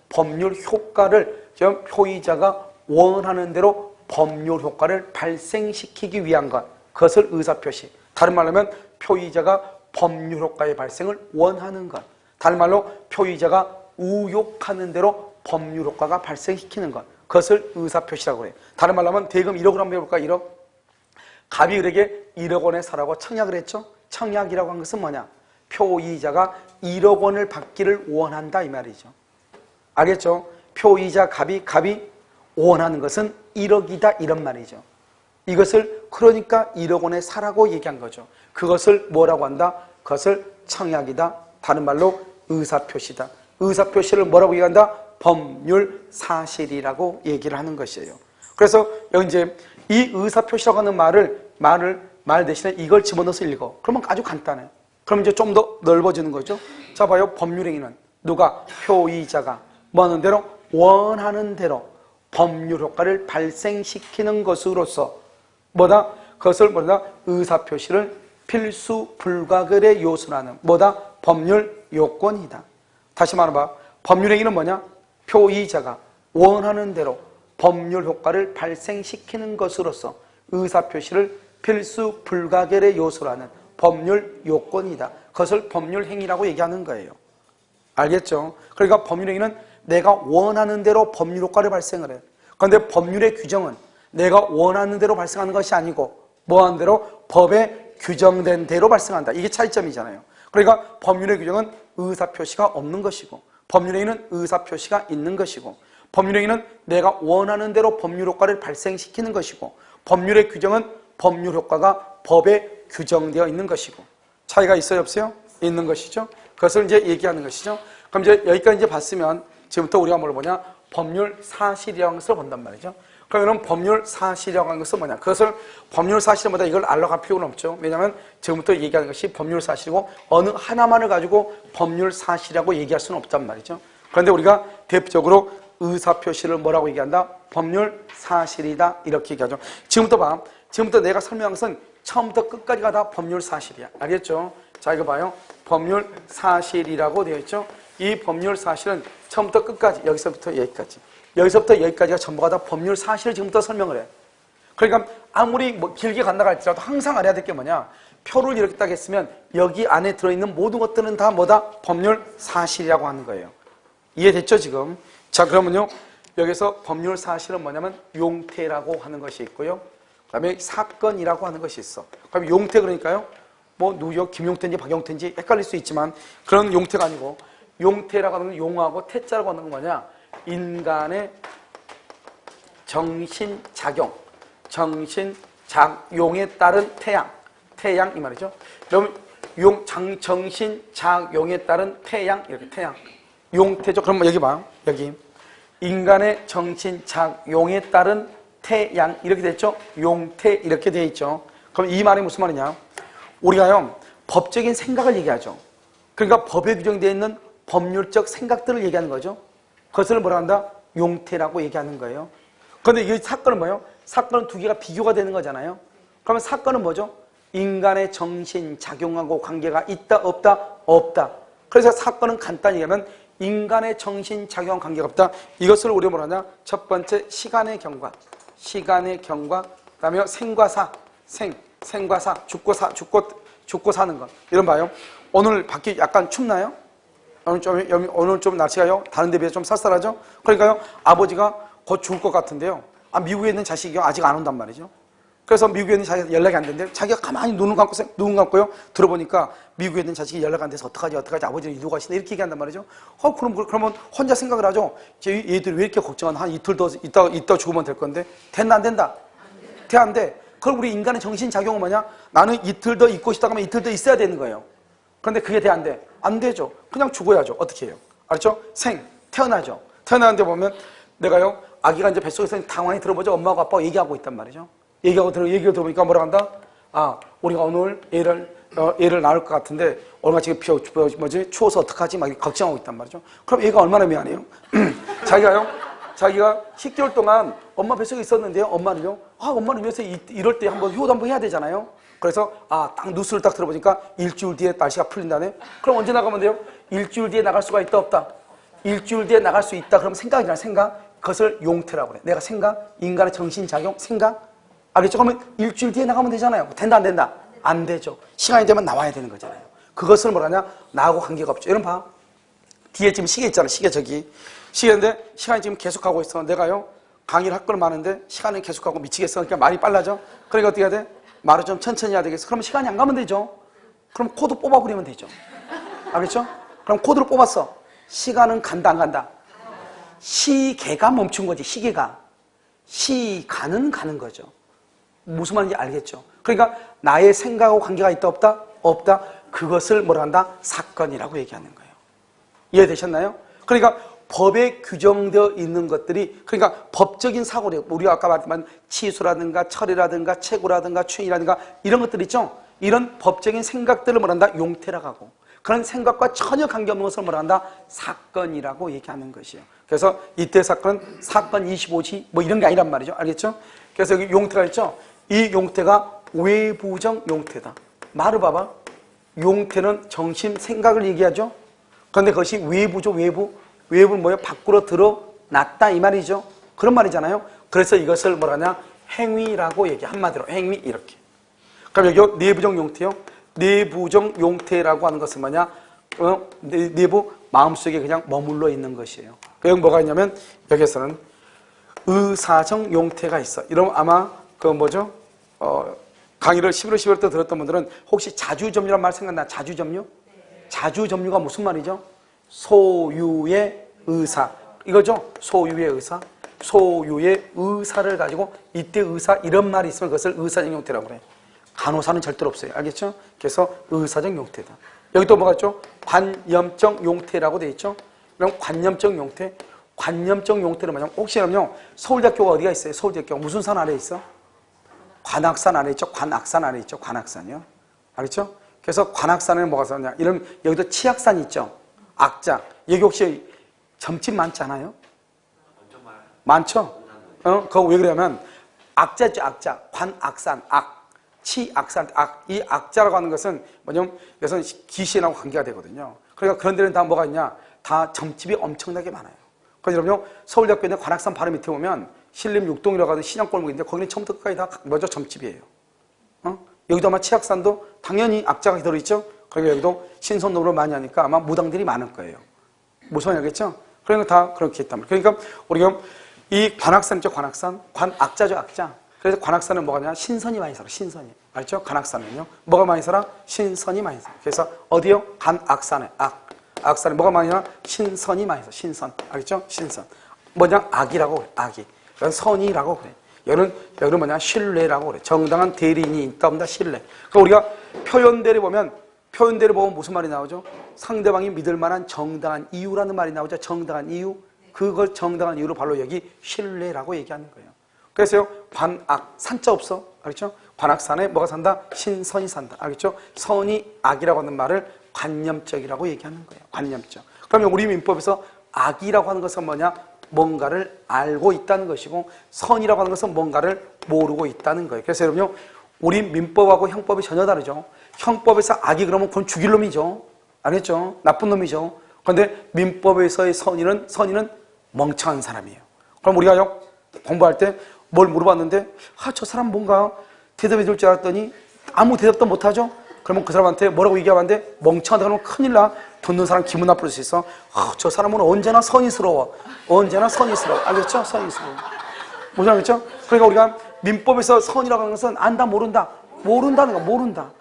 법률 효과를, 지금 표의자가 원하는 대로 법률 효과를 발생시키기 위한 것, 그것을 의사표시. 다른 말로 하면 표의자가 법률 효과의 발생을 원하는 것. 다른 말로 표의자가 의욕하는 대로 법률 효과가 발생시키는 것. 그것을 의사표시라고 해요. 다른 말로 하면 대금 1억을 한번 해볼까? 1억. 갑이 을에게 1억 원에 사라고 청약을 했죠. 청약이라고 한 것은 뭐냐? 표의자가 1억 원을 받기를 원한다, 이 말이죠. 알겠죠? 표의자 갑이 원하는 것은 1억이다, 이런 말이죠. 이것을 그러니까 1억 원에 사라고 얘기한 거죠. 그것을 뭐라고 한다? 그것을 청약이다. 다른 말로 의사표시다. 의사표시를 뭐라고 얘기한다? 법률 사실이라고 얘기를 하는 것이에요. 그래서 여기 이제 이 의사표시라고 하는 말 대신에 이걸 집어넣어서 읽어. 그러면 아주 간단해. 그럼 이제 좀 더 넓어지는 거죠. 자, 봐요. 법률행위는 누가? 표의자가 뭐 하는 대로? 원하는 대로 법률 효과를 발생시키는 것으로서 뭐다? 그것을 뭐다? 의사표시를 필수 불가결의 요소라는 뭐다? 법률 요건이다. 다시 말해봐. 법률행위는 뭐냐? 표의자가 원하는 대로 법률 효과를 발생시키는 것으로서 의사표시를 필수 불가결의 요소라는 법률 요건이다. 그것을 법률행위라고 얘기하는 거예요. 알겠죠? 그러니까 법률행위는 내가 원하는 대로 법률 효과를 발생을 해. 그런데 법률의 규정은 내가 원하는 대로 발생하는 것이 아니고 뭐하는 대로? 법에 규정된 대로 발생한다. 이게 차이점이잖아요. 그러니까 법률의 규정은 의사표시가 없는 것이고 법률행위는 의사표시가 있는 것이고 법률행위는 내가 원하는 대로 법률 효과를 발생시키는 것이고, 법률의 규정은 법률 효과가 법에 규정되어 있는 것이고. 차이가 있어요, 없어요? 있는 것이죠. 그것을 이제 얘기하는 것이죠. 그럼 이제 여기까지 이제 봤으면 지금부터 우리가 뭘 보냐? 법률 사실이라는 것을 본단 말이죠. 그러면 법률 사실이라고 하는 것은 뭐냐? 그것을 법률 사실보다 이걸 알아갈 필요는 없죠. 왜냐하면 지금부터 얘기하는 것이 법률 사실이고 어느 하나만을 가지고 법률 사실이라고 얘기할 수는 없단 말이죠. 그런데 우리가 대표적으로 의사표시를 뭐라고 얘기한다? 법률 사실이다 이렇게 얘기하죠. 지금부터 봐. 지금부터 내가 설명한 것은 처음부터 끝까지가 다 법률 사실이야. 알겠죠? 자, 이거 봐요. 법률 사실이라고 되어 있죠. 이 법률 사실은 처음부터 끝까지, 여기서부터 여기까지, 여기서부터 여기까지가 전부가 다 법률 사실을 지금부터 설명을 해. 그러니까 아무리 뭐 길게 간다고 할지라도 항상 알아야 될 게 뭐냐? 표를 이렇게 딱 했으면 여기 안에 들어있는 모든 것들은 다 뭐다? 법률 사실이라고 하는 거예요. 이해됐죠, 지금? 자, 그러면요. 여기서 법률 사실은 뭐냐면 용태라고 하는 것이 있고요. 그 다음에 사건이라고 하는 것이 있어. 그럼 용태 그러니까요. 뭐 누구요? 김용태인지 박용태인지 헷갈릴 수 있지만 그런 용태가 아니고, 용태라고 하는 건 용하고 태자라고 하는 건 뭐냐? 인간의 정신작용, 정신작용에 따른 태양 이 말이죠. 그러면 정신작용에 따른 태양, 이렇게 태양. 용태죠. 그럼 여기 봐요. 여기. 인간의 정신작용에 따른 태양, 이렇게 됐죠? 용태, 이렇게 되어 있죠. 그럼 이 말이 무슨 말이냐? 우리가요, 법적인 생각을 얘기하죠. 그러니까 법에 규정되어 있는 법률적 생각들을 얘기하는 거죠. 그것을 뭐라 한다? 용태라고 얘기하는 거예요. 그런데 이 사건은 뭐예요? 사건은 두 개가 비교가 되는 거잖아요. 그러면 사건은 뭐죠? 인간의 정신작용하고 관계가 있다, 없다? 없다. 그래서 사건은 간단히 얘기하면 인간의 정신작용 관계가 없다. 이것을 우리가 뭐라 하냐? 첫 번째, 시간의 경과. 시간의 경과. 그 다음에 생과 사. 생과 사. 죽고 사는 것. 이런 봐요. 오늘 밖이 약간 춥나요? 오늘 좀 날씨가요? 다른 데 비해서 좀 쌀쌀하죠? 그러니까요, 아버지가 곧 죽을 것 같은데요. 미국에 있는 자식이 아직 안 온단 말이죠. 그래서 미국에 있는 자식이 연락이 안 되는데 자기가 가만히 눈 감고요. 들어보니까 미국에 있는 자식이 연락 안 돼서 어떡하지 아버지는 이러고 가시네 이렇게 얘기한단 말이죠. 그러면 혼자 생각을 하죠. 얘들이 왜 이렇게 걱정하나? 한 이틀 더 있다 죽으면 될 건데 된다 안 된다? 돼 안 돼? 그럼 우리 인간의 정신작용은 뭐냐? 나는 이틀 더 있고 싶다 하면 이틀 더 있어야 되는 거예요. 그런데 그게 돼 안 돼? 안 되죠. 그냥 죽어야죠. 어떻게 해요? 알았죠? 태어나죠. 태어나는데 보면 내가요, 아기가 이제 뱃속에서 당황히 들어보죠. 엄마하고 아빠가 얘기하고 있단 말이죠. 얘기를 들어보니까 뭐라 한다? 우리가 오늘 애를 낳을 것 같은데 얼마나 지금 추워서 어떡하지? 막 걱정하고 있단 말이죠. 그럼 얘가 얼마나 미안해요? 자기가 10개월 동안 엄마 뱃속에 있었는데요. 엄마는요. 엄마는 위해서 이럴 때 한번 효도 한번 해야 되잖아요. 그래서 딱 뉴스를 딱 들어보니까 일주일 뒤에 날씨가 풀린다네. 그럼 언제 나가면 돼요? 일주일 뒤에 나갈 수가 있다 없다? 일주일 뒤에 나갈 수 있다. 그럼 생각이잖아. 생각. 그것을 용태라고 그래. 내가 생각, 인간의 정신작용, 생각. 알겠죠? 그러면 일주일 뒤에 나가면 되잖아요. 된다 안 된다? 안 되죠. 시간이 되면 나와야 되는 거잖아요. 그것을 뭐라냐? 나하고 관계가 없죠. 여러분 봐. 뒤에 지금 시계 있잖아. 시계인데 시간이 지금 계속하고 있어. 내가요, 강의를 할 걸 많은데 시간이 계속하고 미치겠어. 그러니까 말이 빨라져. 그러니까 어떻게 해야 돼? 말을 좀 천천히 해야 되겠어. 그럼 시간이 안 가면 되죠. 그럼 코드 뽑아버리면 되죠. 알겠죠? 그럼 코드를 뽑았어. 시간은 간다 안 간다? 시계가 멈춘 거지. 시간은 가는 거죠. 무슨 말인지 알겠죠? 그러니까 나의 생각하고 관계가 있다 없다? 없다. 그것을 뭐라 한다? 사건이라고 얘기하는 거예요. 이해되셨나요? 그러니까 법에 규정되어 있는 것들이, 그러니까 법적인 사고력, 우리가 아까 말했지만 치수라든가 철이라든가 채구라든가 추인이라든가 이런 것들 있죠? 이런 법적인 생각들을 뭐란다? 용태라고 하고, 그런 생각과 전혀 관계없는 것을 뭐란다? 사건이라고 얘기하는 것이에요. 그래서 이때 사건은 사건 25지 뭐 이런 게 아니란 말이죠. 알겠죠? 그래서 여기 용태가 있죠? 이 용태가 외부적 용태다. 말을 봐봐. 용태는 정신, 생각을 얘기하죠? 그런데 그것이 외부죠, 외부는 뭐예요? 밖으로 드러났다 이 말이죠. 그런 말이잖아요. 그래서 이것을 뭐라냐? 행위라고 얘기해. 한마디로 행위 이렇게. 그럼 여기 내부적 용태요. 내부적 용태라고 하는 것은 뭐냐? 내부 마음속에 그냥 머물러 있는 것이에요. 여기 뭐가 있냐면 여기에서는 의사적 용태가 있어. 이러면 아마 강의를 11월 12월 때 들었던 분들은 혹시 자주점유란 말 생각나? 자주점유? 자주점유가 무슨 말이죠? 소유의 의사, 이거죠. 소유의 의사. 소유의 의사를 가지고 이때 의사 이런 말이 있으면 그것을 의사적 용태라고 그래요. 간호사는 절대로 없어요. 알겠죠? 그래서 의사적 용태다. 여기 또 뭐가 있죠? 관념적 용태라고 돼 있죠? 그럼 관념적 용태. 관념적 용태는 뭐냐면 혹시 그럼요 서울대학교가 어디가 있어요? 서울대학교가 무슨 산 아래 있어? 관악산 아래 있죠? 관악산 아래 있죠? 관악산이요. 알겠죠? 그래서 관악산에는 뭐가 있었냐? 이런 여기도 치악산 있죠? 악자. 여기 혹시 점집 많지 않아요? 많죠? 그거 왜 그러냐면 악자 있죠? 악자. 관악산 악. 치악산 악. 이 악자라고 하는 것은 뭐냐면 이것은 귀신하고 관계가 되거든요. 그러니까 그런 데는 다 뭐가 있냐? 다 점집이 엄청나게 많아요. 그래서 여러분요 서울대학교에 있는 관악산 바로 밑에 보면 신림 육동이라고 하는 시장골목이 있는데 거기는 처음부터 끝까지 다 뭐죠? 점집이에요. 여기도 아마 치악산도 당연히 악자가 들어있죠? 그러니까 여기도 신선도로 많이 하니까 아마 무당들이 많을 거예요. 무슨 알겠죠? 그러니까 다 그렇게 했단 말이에요. 그러니까 우리가 이 관악산 있죠? 관악산. 관악자죠? 악자. 그래서 관악산은 뭐가냐? 신선이 많이 살아. 신선이. 알죠? 관악산은요. 뭐가 많이 살아? 신선이 많이 살아. 그래서 어디요? 관악산에 악. 악산에 뭐가 많이 살아? 신선이 많이 살아. 신선. 알겠죠? 신선. 뭐냐? 악이라고 그래. 악이. 이건 선이라고 그래. 여기는 뭐냐? 신뢰라고 그래. 정당한 대리인이 있다 없다 신뢰. 그러니까 우리가 표현대를 보면 무슨 말이 나오죠? 상대방이 믿을 만한 정당한 이유라는 말이 나오죠. 정당한 이유. 그걸 정당한 이유로 바로 여기 신뢰라고 얘기하는 거예요. 그래서요, 관악, 산자 없어. 알겠죠? 관악산에 뭐가 산다? 신선이 산다. 알겠죠? 선이 악이라고 하는 말을 관념적이라고 얘기하는 거예요. 관념적. 그러면 우리 민법에서 악이라고 하는 것은 뭐냐? 뭔가를 알고 있다는 것이고 선이라고 하는 것은 뭔가를 모르고 있다는 거예요. 그래서 여러분요, 우리 민법하고 형법이 전혀 다르죠. 형법에서 악이 그러면 그건 죽일 놈이죠. 알겠죠? 나쁜 놈이죠. 그런데 민법에서의 선인은 멍청한 사람이에요. 그럼 우리가 공부할 때 뭘 물어봤는데 저 사람 뭔가 대답해 줄 줄 알았더니 아무 대답도 못하죠? 그러면 그 사람한테 뭐라고 얘기하는데 멍청하다 그러면 큰일 나. 듣는 사람 기분 나쁠 수 있어. 저 사람은 언제나 선의스러워. 언제나 선의스러워. 알겠죠? 선의스러워. 무슨 알겠죠? 그러니까 우리가 민법에서 선이라고 하는 것은 안다 모른다. 모른다는 거 모른다.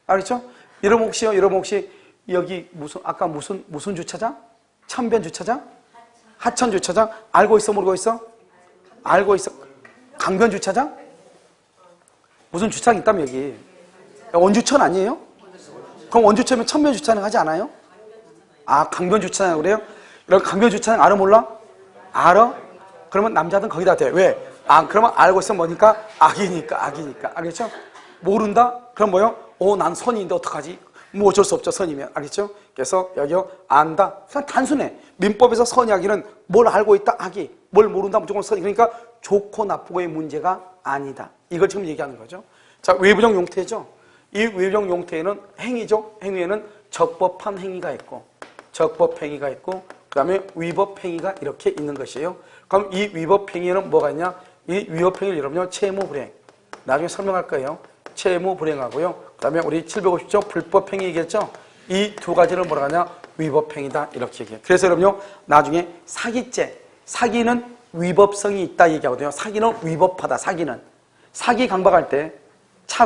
알겠죠? 여러분 혹시 여기 아까 무슨 주차장? 천변 주차장? 하천 주차장? 알고 있어 모르고 있어? 알고 있어. 강변 주차장? 무슨 주차장 있다면 여기. 원주천 아니에요? 그럼 원주천이면 천변 주차장 하지 않아요? 강변 주차장 그래요? 이런 강변 주차장 알아 몰라? 알아? 그러면 남자든 거기다 대. 왜? 그러면 알고 있으면 뭐니까? 악이니까. 알겠죠? 모른다? 그럼 뭐요? 난 선인데 어떡하지? 뭐 어쩔 수 없죠, 선이면. 알겠죠? 그래서 여기요, 안다. 그냥 단순해. 민법에서 선이 악이는 뭘 알고 있다, 악이. 뭘 모른다, 무조건 선이. 그러니까 좋고 나쁘고의 문제가 아니다. 이걸 지금 얘기하는 거죠. 자, 외부적 용태죠. 이 외부적 용태에는 행위죠. 행위에는 적법한 행위가 있고, 적법행위가 있고, 그 다음에 위법행위가 이렇게 있는 것이에요. 그럼 이 위법행위에는 뭐가 있냐? 이 위법행위를 여러분요, 채무불행. 나중에 설명할 거예요. 채무불행하고요. 그 다음에 우리 750조 불법행위겠죠? 이 두 가지를 뭐라 하냐? 위법행위다. 이렇게 얘기해요. 그래서 여러분요, 나중에 사기죄. 사기는 위법성이 있다 얘기하거든요. 사기는 위법하다. 사기 강박할 때,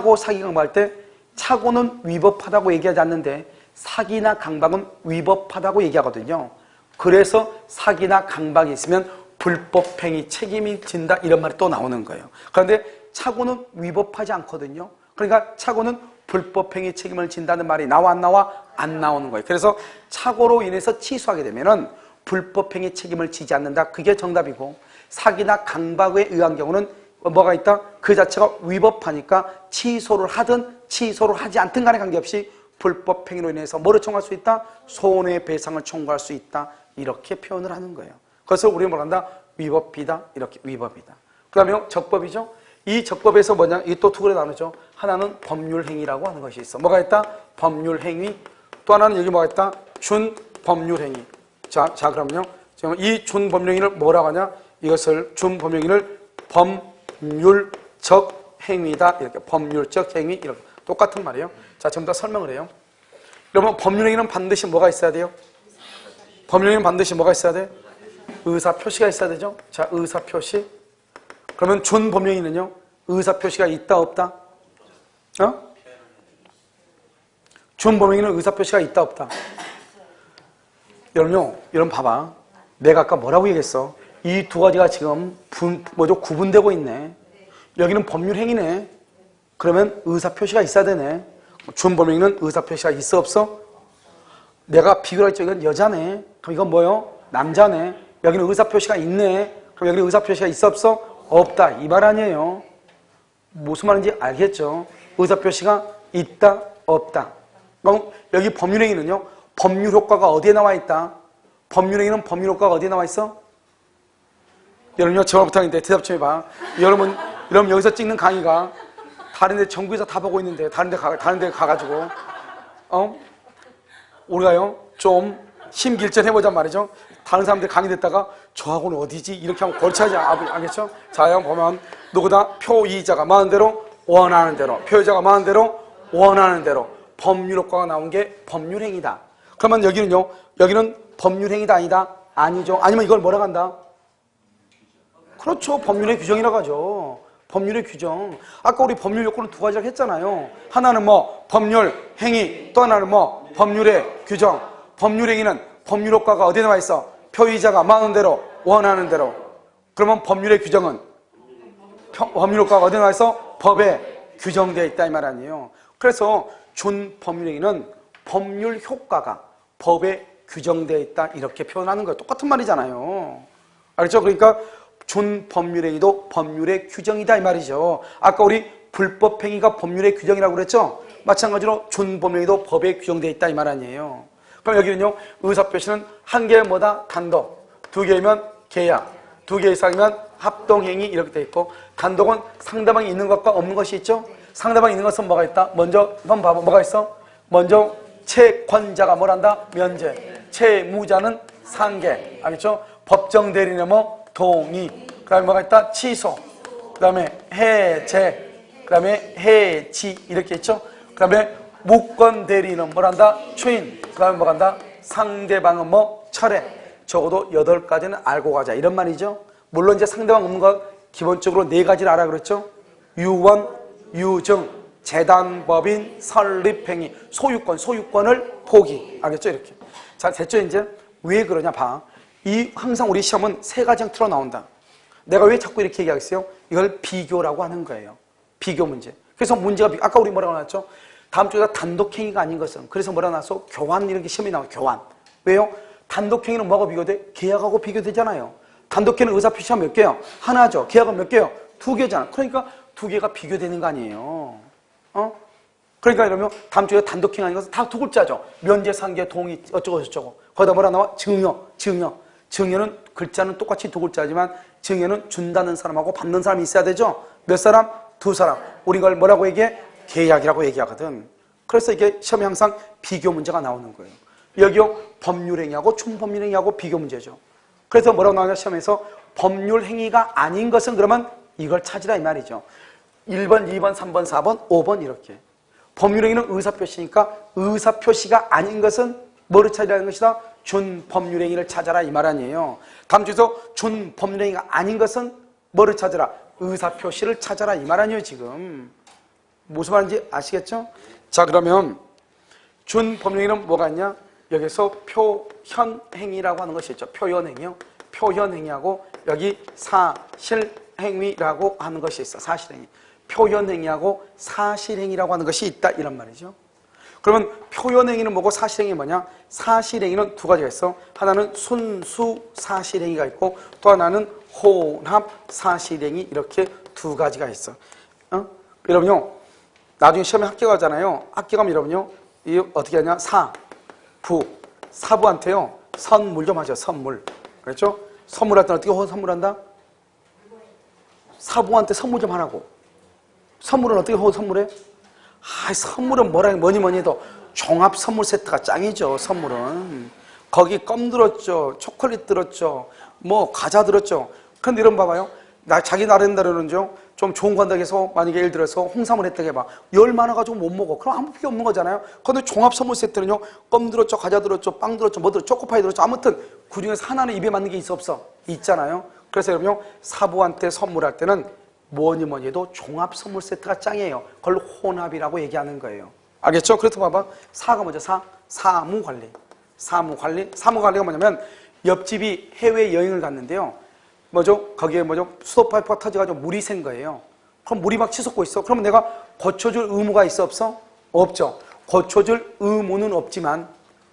사기 강박할 때, 착오는 위법하다고 얘기하지 않는데, 사기나 강박은 위법하다고 얘기하거든요. 그래서 사기나 강박이 있으면 불법행위 책임이 진다 이런 말이 또 나오는 거예요. 그런데 착오는 위법하지 않거든요. 그러니까 착오는 불법행위 책임을 진다는 말이 나와 안 나와? 안 나오는 거예요. 그래서 착오로 인해서 취소하게 되면은 불법행위 책임을 지지 않는다. 그게 정답이고, 사기나 강박에 의한 경우는 뭐가 있다? 그 자체가 위법하니까 취소를 하든 취소를 하지 않든 간에 관계없이 불법행위로 인해서 뭐를 청구할 수 있다? 손해배상을 청구할 수 있다. 이렇게 표현을 하는 거예요. 그래서 우리는 뭐라 한다? 위법이다. 이렇게 위법이다. 그 다음에 적법이죠. 이 적법에서 뭐냐? 이게 또 두 개로 나누죠. 하나는 법률행위라고 하는 것이 있어. 뭐가 있다? 법률행위. 또 하나는 여기 뭐가 있다? 준법률행위. 자 그럼요. 지금 이 준법률행위를 뭐라고 하냐? 이것을 준법률행위를 법률적 행위다. 이렇게 법률적 행위 이렇게 똑같은 말이에요. 자, 전부 다 설명을 해요. 여러분, 법률행위는 반드시 뭐가 있어야 돼요? 법률행위는 반드시 뭐가 있어야 돼? 의사표시가 있어야 되죠? 자, 의사표시. 그러면 준법률행위는요? 의사표시가 있다, 없다? 준법률행위는 의사표시가 있다, 없다? 여러분 봐봐. 내가 아까 뭐라고 얘기했어? 이 두 가지가 지금 구분되고 있네. 여기는 법률행위네. 그러면 의사표시가 있어야 되네. 준법률행위는 의사표시가 있어 없어? 내가 비교할 때 이건 여자네. 그럼 이건 뭐요? 남자네. 여기는 의사표시가 있네. 그럼 여기는 의사표시가 있어 없어? 없다. 이 말 아니에요. 무슨 말인지 알겠죠? 의사표시가 있다, 없다. 그럼 여기 법률행위는요? 법률 효과가 어디에 나와 있다? 법률행위는 법률 효과가 어디에 나와 있어? 여러분요, 제발 부탁인데 대답 좀 해봐. 여러분 여기서 찍는 강의가 다른 데 전국에서 다 보고 있는데 다른 데 가가지고 우리가요 좀 심길전 해보자 말이죠. 다른 사람들 강의 듣다가 저하고는 어디지? 이렇게 하면 골치하지 알겠죠? 자, 형 보면 누구다? 표의자가 마음대로 원하는 대로, 표의자가 마음대로 원하는 대로 법률 효과가 나온 게 법률행위다. 그러면 여기는요, 여기는 법률행위다 아니다? 아니죠. 아니면 이걸 뭐라고 한다? 그렇죠. 법률의 규정이라고 하죠. 법률의 규정. 아까 우리 법률 요건은 두 가지라고 했잖아요. 하나는 뭐 법률 행위, 또 하나는 뭐 법률의 규정. 법률 행위는 법률 효과가 어디에 나와 있어? 표의자가 마음대로 대로 원하는 대로. 그러면 법률의 규정은 법률 효과가 어디에 나와 있어? 법에 규정되어 있다 이 말 아니에요. 그래서 준법률 행위는 법률 효과가 법에 규정되어 있다 이렇게 표현하는 거예요. 똑같은 말이잖아요. 알죠? 그러니까 준법률행위도 법률의 규정이다 이 말이죠. 아까 우리 불법행위가 법률의 규정이라고 그랬죠? 마찬가지로 준법률행위도 법에 규정되어 있다 이 말 아니에요. 그럼 여기는요, 의사표시는 한 개면 뭐다? 단독, 두 개면 계약, 두 개 이상이면 합동행위 이렇게 되어 있고, 단독은 상대방이 있는 것과 없는 것이 있죠? 상대방이 있는 것은 뭐가 있다? 먼저 한번 봐봐. 뭐가 있어? 먼저 채권자가 뭐란다? 면제, 채무자는 상계, 알겠죠? 법정 대리는 뭐? 동의, 그 다음에 뭐가 있다? 취소, 그 다음에 해제, 그 다음에 해지 이렇게 있죠? 그 다음에 무권 대리는 뭐란다? 추인, 그 다음에 뭐란다? 상대방은 뭐? 철회. 적어도 8가지는 알고 가자 이런 말이죠. 물론 이제 상대방 없는 거 기본적으로 4가지를 알아 그랬죠? 유원, 유증, 재단법인, 설립행위, 소유권을 포기. 알겠죠? 이렇게. 자, 됐죠? 이제 왜 그러냐 봐. 항상 우리 시험은 3가지 형태로 나온다. 내가 왜 자꾸 이렇게 얘기하겠어요? 이걸 비교라고 하는 거예요. 비교 문제. 그래서 문제가 아까 우리 뭐라고 나왔죠? 다음 주에 단독행위가 아닌 것은 그래서 뭐라고 나왔어? 교환 이런 게 시험에 나와요. 교환. 왜요? 단독행위는 뭐하고 비교돼? 계약하고 비교되잖아요. 단독행위는 의사표시가 몇 개요? 하나죠. 계약은 몇 개요? 2개잖아. 그러니까 2개가 비교되는 거 아니에요. 그러니까 이러면 다음 주에 단독행위 아닌 것은 다 2글자죠. 면제, 상계, 동의 어쩌고 저쩌고. 거기다 뭐라 나와? 증여. 증여는 글자는 똑같이 2글자지만 증여는 준다는 사람하고 받는 사람이 있어야 되죠. 몇 사람? 2사람. 우리 이걸 뭐라고 얘기해? 계약이라고 얘기하거든. 그래서 이게 시험에 항상 비교 문제가 나오는 거예요. 여기요 법률행위하고 준법률행위하고 비교 문제죠. 그래서 뭐라고 나오냐 시험에서 법률행위가 아닌 것은 그러면 이걸 찾으라 이 말이죠. 1번, 2번, 3번, 4번, 5번 이렇게. 법률행위는 의사표시니까 의사표시가 아닌 것은 뭐를 찾으라는 것이다? 준법률행위를 찾아라 이 말 아니에요. 다음 주에서 준법률행위가 아닌 것은 뭐를 찾아라? 의사표시를 찾아라 이 말 아니에요 지금. 무슨 말인지 아시겠죠? 자 그러면 준법률행위는 뭐가 있냐? 여기서 표현행위라고 하는 것이 있죠. 표현행위요. 표현행위하고 여기 사실행위라고 하는 것이 있어. 사실행위. 표현행위하고 사실행위라고 하는 것이 있다 이런 말이죠. 그러면 표현행위는 뭐고 사실행위는 뭐냐? 사실행위는 2가지가 있어. 하나는 순수 사실행위가 있고 또 하나는 혼합 사실행위 이렇게 2가지가 있어. 여러분요 나중에 시험에 합격하잖아요. 합격하면 여러분요 이 어떻게 하냐? 사부한테요 선물 좀 하죠. 선물. 그렇죠? 선물할 때 어떻게 선물한다? 사부한테 선물 좀 하라고. 선물은 어떻게 선물해? 선물은 뭐니 해도 종합 선물 세트가 짱이죠. 선물은 거기 껌 들었죠, 초콜릿 들었죠, 뭐 과자 들었죠. 그런데 이런 봐봐요. 자기 나름대로는 좀 좋은 거 한다고 해서 만약에 예를 들어서 홍삼을 했다고 해봐. 열 많아가지고 못 먹어. 그럼 아무 필요 없는 거잖아요. 그런데 종합 선물 세트는요 껌 들었죠, 과자 들었죠, 빵 들었죠, 뭐 들었죠, 초코파이 들었죠. 아무튼 그 중에서 하나는 입에 맞는 게 있어 없어? 있잖아요. 그래서 여러분요 사부한테 선물할 때는 뭐니 해도 종합 선물 세트가 짱이에요. 그걸 혼합이라고 얘기하는 거예요. 알겠죠? 그래서 봐봐. 사가 뭐죠? 사무관리. 사무관리가 뭐냐면 옆집이 해외 여행을 갔는데요. 뭐죠? 거기에 뭐죠? 수도 파이프가 터져가지고 물이 샌 거예요. 그럼 물이 막 치솟고 있어. 그러면 내가 고쳐줄 의무가 있어, 없어? 없죠. 고쳐줄 의무는 없지만,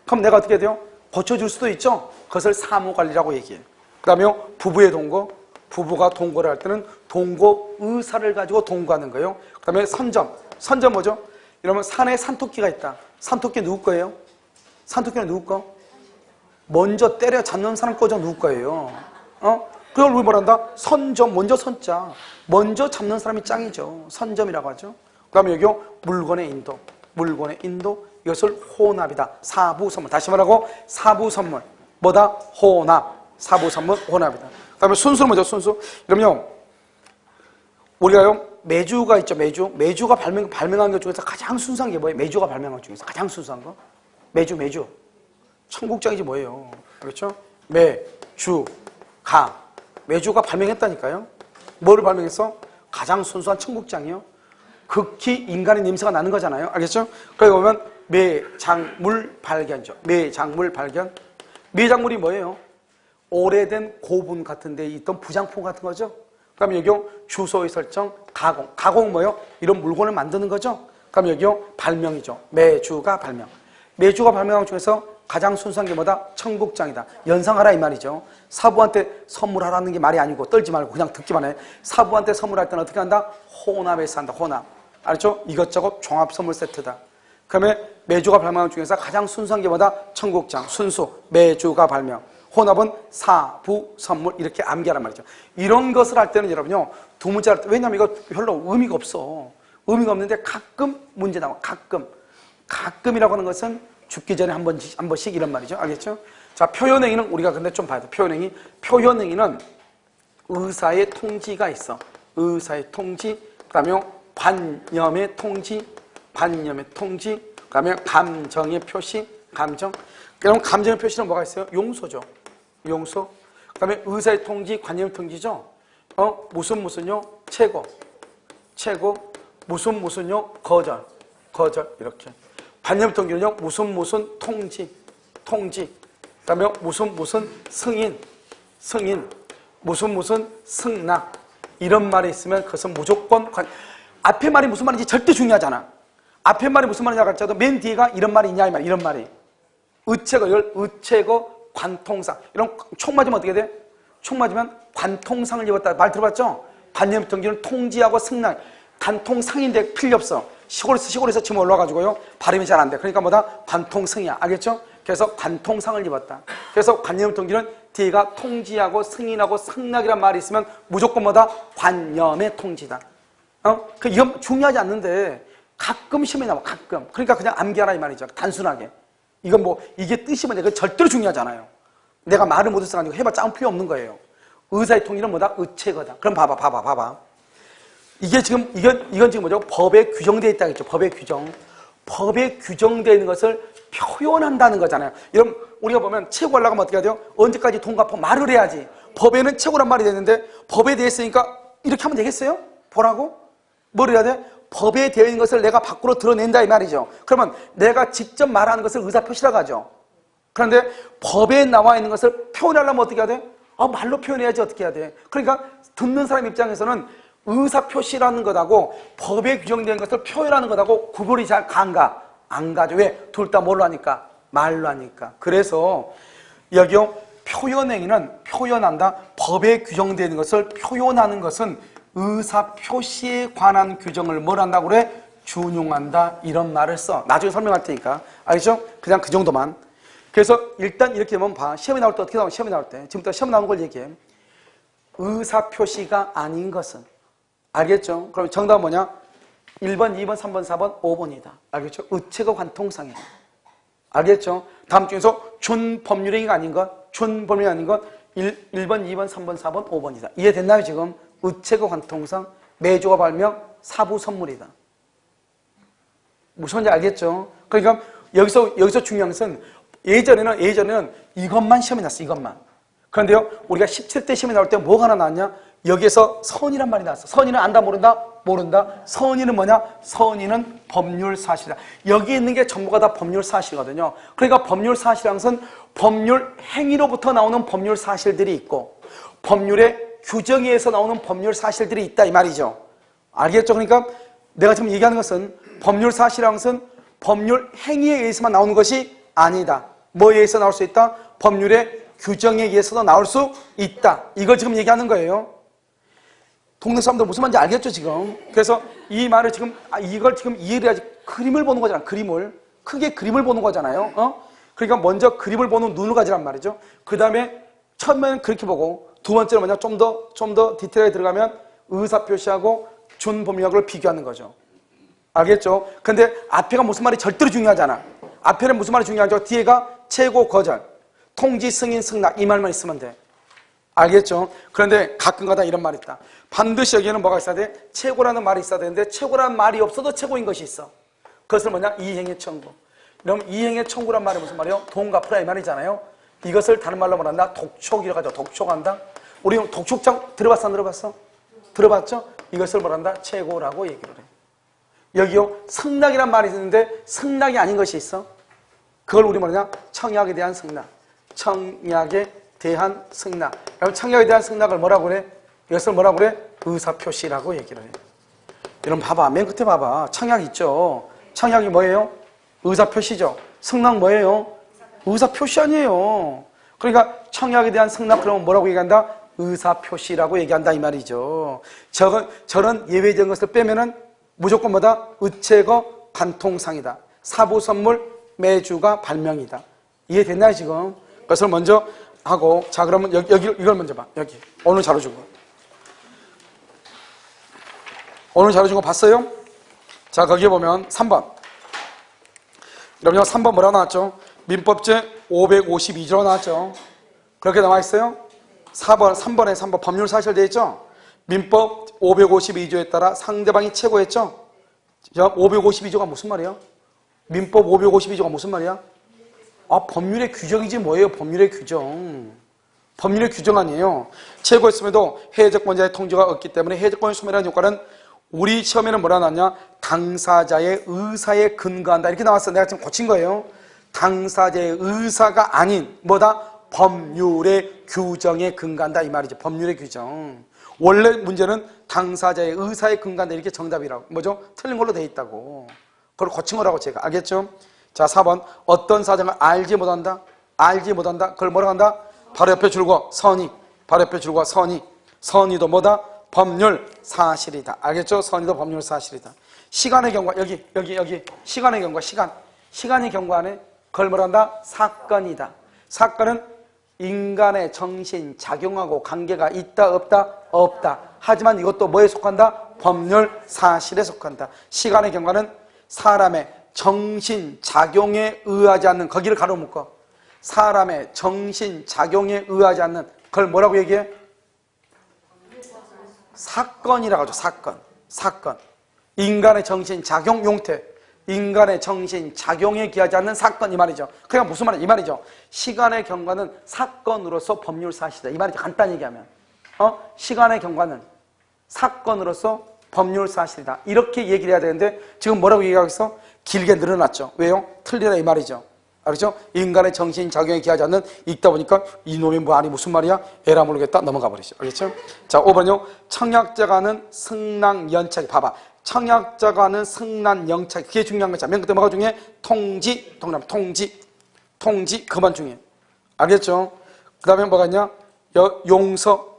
그럼 내가 어떻게 돼요? 고쳐줄 수도 있죠. 그것을 사무관리라고 얘기해요. 그 다음에 부부의 동거, 부부가 동거를 할 때는 동거 의사를 가지고 동거하는 거예요. 그 다음에 선점, 선점 뭐죠? 이러면 산에 산토끼가 있다. 산토끼 누구 거예요? 산토끼는 누구 거? 먼저 때려 잡는 사람 거죠. 누구 거예요? 그걸 우리 뭐란다? 선점, 먼저 선자. 먼저 잡는 사람이 짱이죠. 선점이라고 하죠. 그 다음에 여기요, 물건의 인도. 물건의 인도, 이것을 혼합이다. 사부선물. 다시 말하고 사부선물. 뭐다? 혼합. 사부선물, 혼합이다. 그 다음에 순수는 뭐죠? 순수. 그러면요, 우리가요, 매주가 있죠. 매주가 발명한 것 중에서 가장 순수한 게 뭐예요? 매주가 발명한 것 중에서 가장 순수한 거? 매주. 청국장이지 뭐예요. 그렇죠? 매주가 발명했다니까요. 뭐를 발명했어? 가장 순수한 청국장이요. 극히 인간의 냄새가 나는 거잖아요. 알겠죠? 그러다 보면 매작물 발견죠. 매작물 발견. 매작물이 뭐예요? 오래된 고분 같은 데 있던 부장품 같은 거죠. 그 다음에 여기요, 주소의 설정, 가공. 가공 뭐예요? 이런 물건을 만드는 거죠. 그 다음에 여기요, 발명이죠. 매주가 발명. 매주가 발명한 것 중에서 가장 순수한 게 뭐다? 청국장이다. 연상하라 이 말이죠. 사부한테 선물하라는 게 말이 아니고 떨지 말고 그냥 듣기만 해. 사부한테 선물할 때는 어떻게 한다? 혼합해서 한다. 혼합. 알았죠? 이것저것 종합 선물 세트다. 그러면 매주가 발명한 것 중에서 가장 순수한 게 뭐다? 청국장, 순수, 매주가 발명. 혼합은 사부 선물 이렇게 암기하란 말이죠. 이런 것을 할 때는 여러분요, 두 문제 할 때, 왜냐면 이거 별로 의미가 없어. 의미가 없는데 가끔 문제 나와. 가끔이라고 하는 것은 죽기 전에 한 번씩 이런 말이죠. 알겠죠? 자, 표현행위는 우리가 근데 좀 봐야 돼. 표현행위는 의사의 통지가 있어. 의사의 통지, 그 다음에 관념의 통지, 그 다음에 감정의 표시, 감정. 그럼 감정의 표시는 뭐가 있어요? 용서죠. 용서. 그 다음에 의사의 통지, 관념의 통지죠. 무슨요? 최고. 무슨요? 거절. 이렇게. 관념 통지는요, 무슨 통지. 그 다음에 무슨 승인. 무슨 승낙. 이런 말이 있으면 그것은 무조건 앞에 말이 무슨 말인지 절대 중요하잖아. 앞에 말이 무슨 말이냐고 할지라도 맨 뒤에가 이런 말이 있냐, 이 말, 이런 말이. 의체거, 관통상. 이런 총 맞으면 어떻게 돼? 총 맞으면 관통상을 입었다. 말 들어봤죠? 관념 통지는 통지하고 승낙. 관통상인데 필요 없어. 시골에서 지금 올라와가지고요, 발음이 잘 안 돼. 그러니까 뭐다? 관통승이야. 알겠죠? 그래서 관통상을 입었다. 그래서 관념 통지는 뒤가 통지하고 승인하고 승낙이란 말이 있으면 무조건 뭐다? 관념의 통지다. 이건 중요하지 않는데 가끔 시험에 나와. 가끔. 그러니까 그냥 암기하라 이 말이죠. 단순하게. 이건 뭐 이게 뜻이 뭔데? 그건 절대로 중요하잖아요. 내가 말을 못 써가지고 해봤자 아무 필요 없는 거예요. 의사의 통지는 뭐다? 의체거다. 그럼 봐봐. 이게 지금 이건 지금 뭐죠? 법에 규정되어 있다고 했죠. 법에 규정되어 있는 것을 표현한다는 거잖아요. 여러분, 우리가 보면 최고 하려면 어떻게 해야 돼요? 언제까지 돈 갚아? 말을 해야지. 법에는 최고란 말이 되는데 법에 대해 있으니까 이렇게 하면 되겠어요? 보라고? 뭘 해야 돼? 법에 되어 있는 것을 내가 밖으로 드러낸다 이 말이죠. 그러면 내가 직접 말하는 것을 의사표시라고 하죠. 그런데 법에 나와 있는 것을 표현하려면 어떻게 해야 돼? 말로 표현해야지 어떻게 해야 돼? 그러니까 듣는 사람 입장에서는 의사표시라는 것하고 법에 규정된 것을 표현하는 것하고 구분이 잘 안 가죠. 왜? 둘 다 뭘로 하니까? 말로 하니까. 그래서 여기요, 표현행위는 표현한다. 법에 규정되는 것을 표현하는 것은 의사표시에 관한 규정을 뭘 한다고 그래? 준용한다. 이런 말을 써. 나중에 설명할 테니까. 알겠죠? 그냥 그 정도만. 그래서 일단 이렇게 보면 봐. 시험에 나올 때 어떻게 나오면 시험에 나올 때. 지금부터 시험 나오는 걸 얘기해. 의사표시가 아닌 것은. 알겠죠? 그럼 정답은 뭐냐? 1번, 2번, 3번, 4번, 5번이다. 알겠죠? 의체가 관통상이다. 알겠죠? 다음 중에서 준법률행위가 아닌 것, 준법률이 아닌 것 1번, 2번, 3번, 4번, 5번이다. 이해됐나요 지금? 의체가 관통상, 매주가 발명, 사부 선물이다. 무슨 말인지 알겠죠? 그러니까 여기서 중요한 것은 예전에는 이것만 시험에 났어. 이것만. 그런데요, 우리가 17대 시험에 나올 때 뭐가 하나 나왔냐? 여기에서 선이란 말이 나왔어. 선이는 안다 모른다? 모른다. 선의는 뭐냐? 선의는 법률 사실이다. 여기 있는 게 전부가 다 법률 사실이거든요. 그러니까 법률 사실이란 것은 법률 행위로부터 나오는 법률 사실들이 있고 법률의 규정에 의해서 나오는 법률 사실들이 있다 이 말이죠. 알겠죠? 그러니까 내가 지금 얘기하는 것은 법률 사실이란 것은 법률 행위에 의해서만 나오는 것이 아니다. 뭐에 의해서 나올 수 있다? 법률의 규정에 의해서도 나올 수 있다. 이걸 지금 얘기하는 거예요. 동네 사람들 무슨 말인지 알겠죠 지금? 그래서 이 말을 지금 이걸 지금 이해를 해야지. 그림을 보는 거잖아. 그림을 크게 그림을 보는 거잖아요. 그러니까 먼저 그림을 보는 눈을 가지란 말이죠. 그 다음에 처음에는 그렇게 보고 두 번째로 뭐냐? 좀 더 디테일하게 들어가면 의사표시하고 준법률하고를 비교하는 거죠. 알겠죠? 근데 앞에가 무슨 말이 절대로 중요하잖아. 앞에는 무슨 말이 중요하죠? 뒤에가 최고 거절, 통지, 승인, 승낙 이 말만 있으면 돼. 알겠죠? 그런데 가끔가다 이런 말이 있다. 반드시 여기에는 뭐가 있어야 돼? 최고라는 말이 있어야 되는데 최고라는 말이 없어도 최고인 것이 있어. 그것은 뭐냐? 이행의 청구. 그럼 이행의 청구란 말이 무슨 말이에요? 돈 갚으라 이 말이잖아요. 이것을 다른 말로 말한다. 독촉이라고 하죠. 독촉한다. 우리 독촉장 들어봤어? 안 들어봤어? 들어봤죠? 이것을 말한다. 최고라고 얘기를 해. 여기요. 승낙이란 말이 있는데 승낙이 아닌 것이 있어. 그걸 우리 뭐냐? 청약에 대한 승낙. 청약에 대한 승낙. 여러분 청약에 대한 승낙을 뭐라고 그래? 이것을 뭐라고 그래? 의사표시라고 얘기를 해. 여러분 봐봐. 맨 끝에 봐봐. 청약 있죠. 청약이 뭐예요? 의사표시죠. 승낙 뭐예요? 의사표시 아니에요. 그러니까 청약에 대한 승낙 그러면 뭐라고 얘기한다? 의사표시라고 얘기한다 이 말이죠. 저런 예외적인 것을 빼면은 무조건 뭐다? 의체거 관통상이다. 사부선물 매주가 발명이다. 이해됐나요 지금? 그것을 먼저 하고 자 그러면 여기 이걸 먼저 봐. 여기 오늘 자료 준 거. 오늘 자료 준 거 봤어요? 자 거기에 보면 3번. 그럼요 3번 뭐라고 나왔죠? 민법제 552조로 나왔죠? 그렇게 나와 있어요? 3번에 3번 법률 사실 되어 있죠? 민법 552조에 따라 상대방이 최고했죠? 552조가 무슨 말이야? 민법 552조가 무슨 말이야? 법률의 규정이지 뭐예요? 법률의 규정. 법률의 규정 아니에요. 최고했음에도 해적권자의 통지가 없기 때문에 해적권의 소멸하는 효과는 우리 시험에는 뭐라 나왔냐? 당사자의 의사에 근거한다. 이렇게 나왔어. 내가 지금 고친 거예요. 당사자의 의사가 아닌 뭐다? 법률의 규정에 근거한다 이 말이죠. 법률의 규정. 원래 문제는 당사자의 의사에 근거한다 이렇게 정답이라고. 뭐죠? 틀린 걸로 돼 있다고. 그걸 고친 거라고 제가. 알겠죠? 자 4번 어떤 사정을 알지 못한다. 알지 못한다. 그걸 뭐라고 한다? 바로 옆에 줄고 선의. 바로 옆에 줄고 선의. 선의도 뭐다? 법률 사실이다. 알겠죠? 선의도 법률 사실이다. 시간의 경과 여기 시간의 경과 시간의 경과는 그걸 뭐라 한다? 사건이다. 사건은 인간의 정신 작용하고 관계가 있다 없다? 없다. 하지만 이것도 뭐에 속한다? 법률 사실에 속한다. 시간의 경과는 사람의 정신 작용에 의하지 않는 거기를 가로 묶어. 사람의 정신 작용에 의하지 않는 그걸 뭐라고 얘기해? 사건이라고 하죠. 사건. 인간의 정신 작용 용태. 인간의 정신 작용에 기하지 않는 사건 이 말이죠. 그러니까 무슨 말이야? 이 말이죠. 시간의 경과는 사건으로서 법률 사실이다. 이 말이죠. 간단히 얘기하면. 시간의 경과는 사건으로서 법률 사실이다. 이렇게 얘기를 해야 되는데 지금 뭐라고 얘기하고 있어? 길게 늘어났죠. 왜요? 틀리다 이 말이죠. 알겠죠? 인간의 정신 작용에 기하지 않는 읽다 보니까 이놈이 뭐 아니 무슨 말이야? 에라 모르겠다. 넘어가 버리죠. 알겠죠? 자 5번요. 청약자가 하는 승낙 연착. 봐봐. 청약자가 하는 승낙 연착. 그게 중요한 거죠. 맨 끝에 뭐가 중요해? 통지. 통지. 그만 중요해. 알겠죠? 그 다음에 뭐가 있냐? 용서.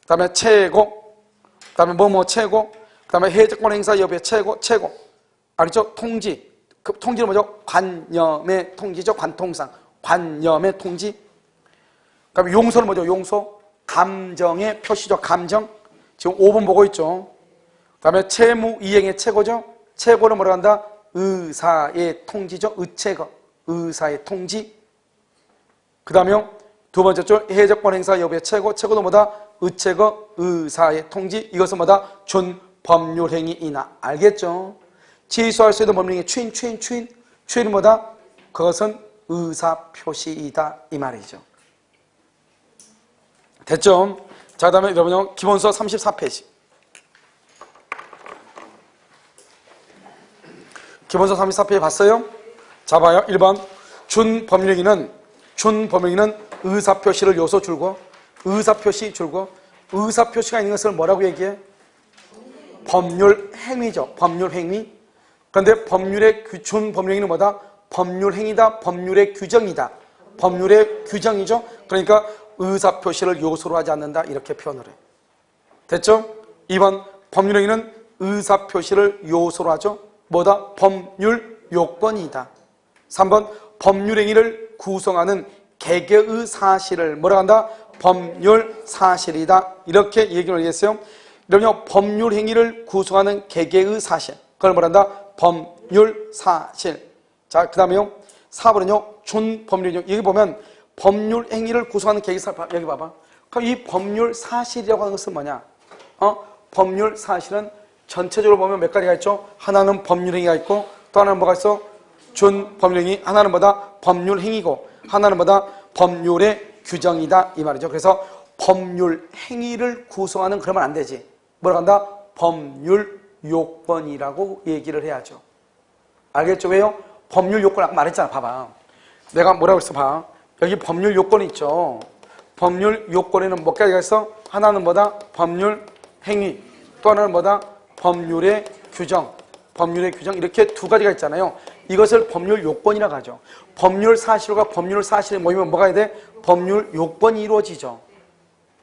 그 다음에 최고. 그 다음에 뭐뭐 최고. 그 다음에 해적권 행사 여부의 최고. 알겠죠? 통지. 그 통지는 뭐죠? 관념의 통지죠. 관통상. 관념의 통지. 그 다음에 용서는 뭐죠? 용서. 감정의 표시죠. 감정. 지금 5번 보고 있죠. 그 다음에 채무 이행의 최고죠. 최고는 뭐라고 한다? 의사의 통지죠. 의체거. 의사의 통지. 그 다음에 두 번째죠. 해적권 행사 여부의 최고. 최고도 뭐다? 의체거. 의사의 통지. 이것은 뭐다? 준법률행위이나. 알겠죠? 취소할 수 있는 법률행위 추인은 뭐다? 그것은 의사표시이다 이 말이죠. 됐죠? 자, 그 다음에 여러분요 기본서 34페이지 기본서 34페이지 봤어요? 자, 봐요. 1번. 준법률행위는 의사표시를 요소 줄고, 의사표시 줄고, 의사표시가 있는 것을 뭐라고 얘기해? 법률행위죠. 법률행위. 그런데 준법률행위는 뭐다? 법률행위다. 법률의 규정이다. 법률의 규정이죠. 그러니까 의사표시를 요소로 하지 않는다. 이렇게 표현을 해. 됐죠? 2번. 법률행위는 의사표시를 요소로 하죠. 뭐다? 법률 요건이다. 3번. 법률행위를 구성하는 개개의 사실을 뭐라 한다? 법률 사실이다. 이렇게 얘기를 하겠어요. 그러면 법률행위를 구성하는 개개의 사실, 그걸 뭐라 한다? 법률 사실. 자, 그 다음에요. 4번은요. 준법률행위. 여기 보면 법률행위를 구성하는 개개의 사실, 여기 봐봐. 그럼 이 법률 사실이라고 하는 것은 뭐냐? 법률 사실은 전체적으로 보면 몇 가지가 있죠? 하나는 법률행위가 있고, 또 하나는 뭐가 있어? 준법률행위. 하나는 뭐다? 법률행위고, 하나는 뭐다? 법률의 규정이다. 이 말이죠. 그래서 법률행위를 구성하는, 그러면 안 되지. 뭐라고 한다? 법률 요건이라고 얘기를 해야죠. 알겠죠? 왜요? 법률 요건 아까 말했잖아. 봐봐. 내가 뭐라고 했어? 봐. 여기 법률 요건이 있죠. 법률 요건에는 몇 가지가 있어? 하나는 뭐다? 법률 행위. 또 하나는 뭐다? 법률의 규정. 법률의 규정. 이렇게 두 가지가 있잖아요. 이것을 법률 요건이라고 하죠. 법률 사실과 법률 사실이 모이면 뭐가 해야 돼? 법률 요건이 이루어지죠.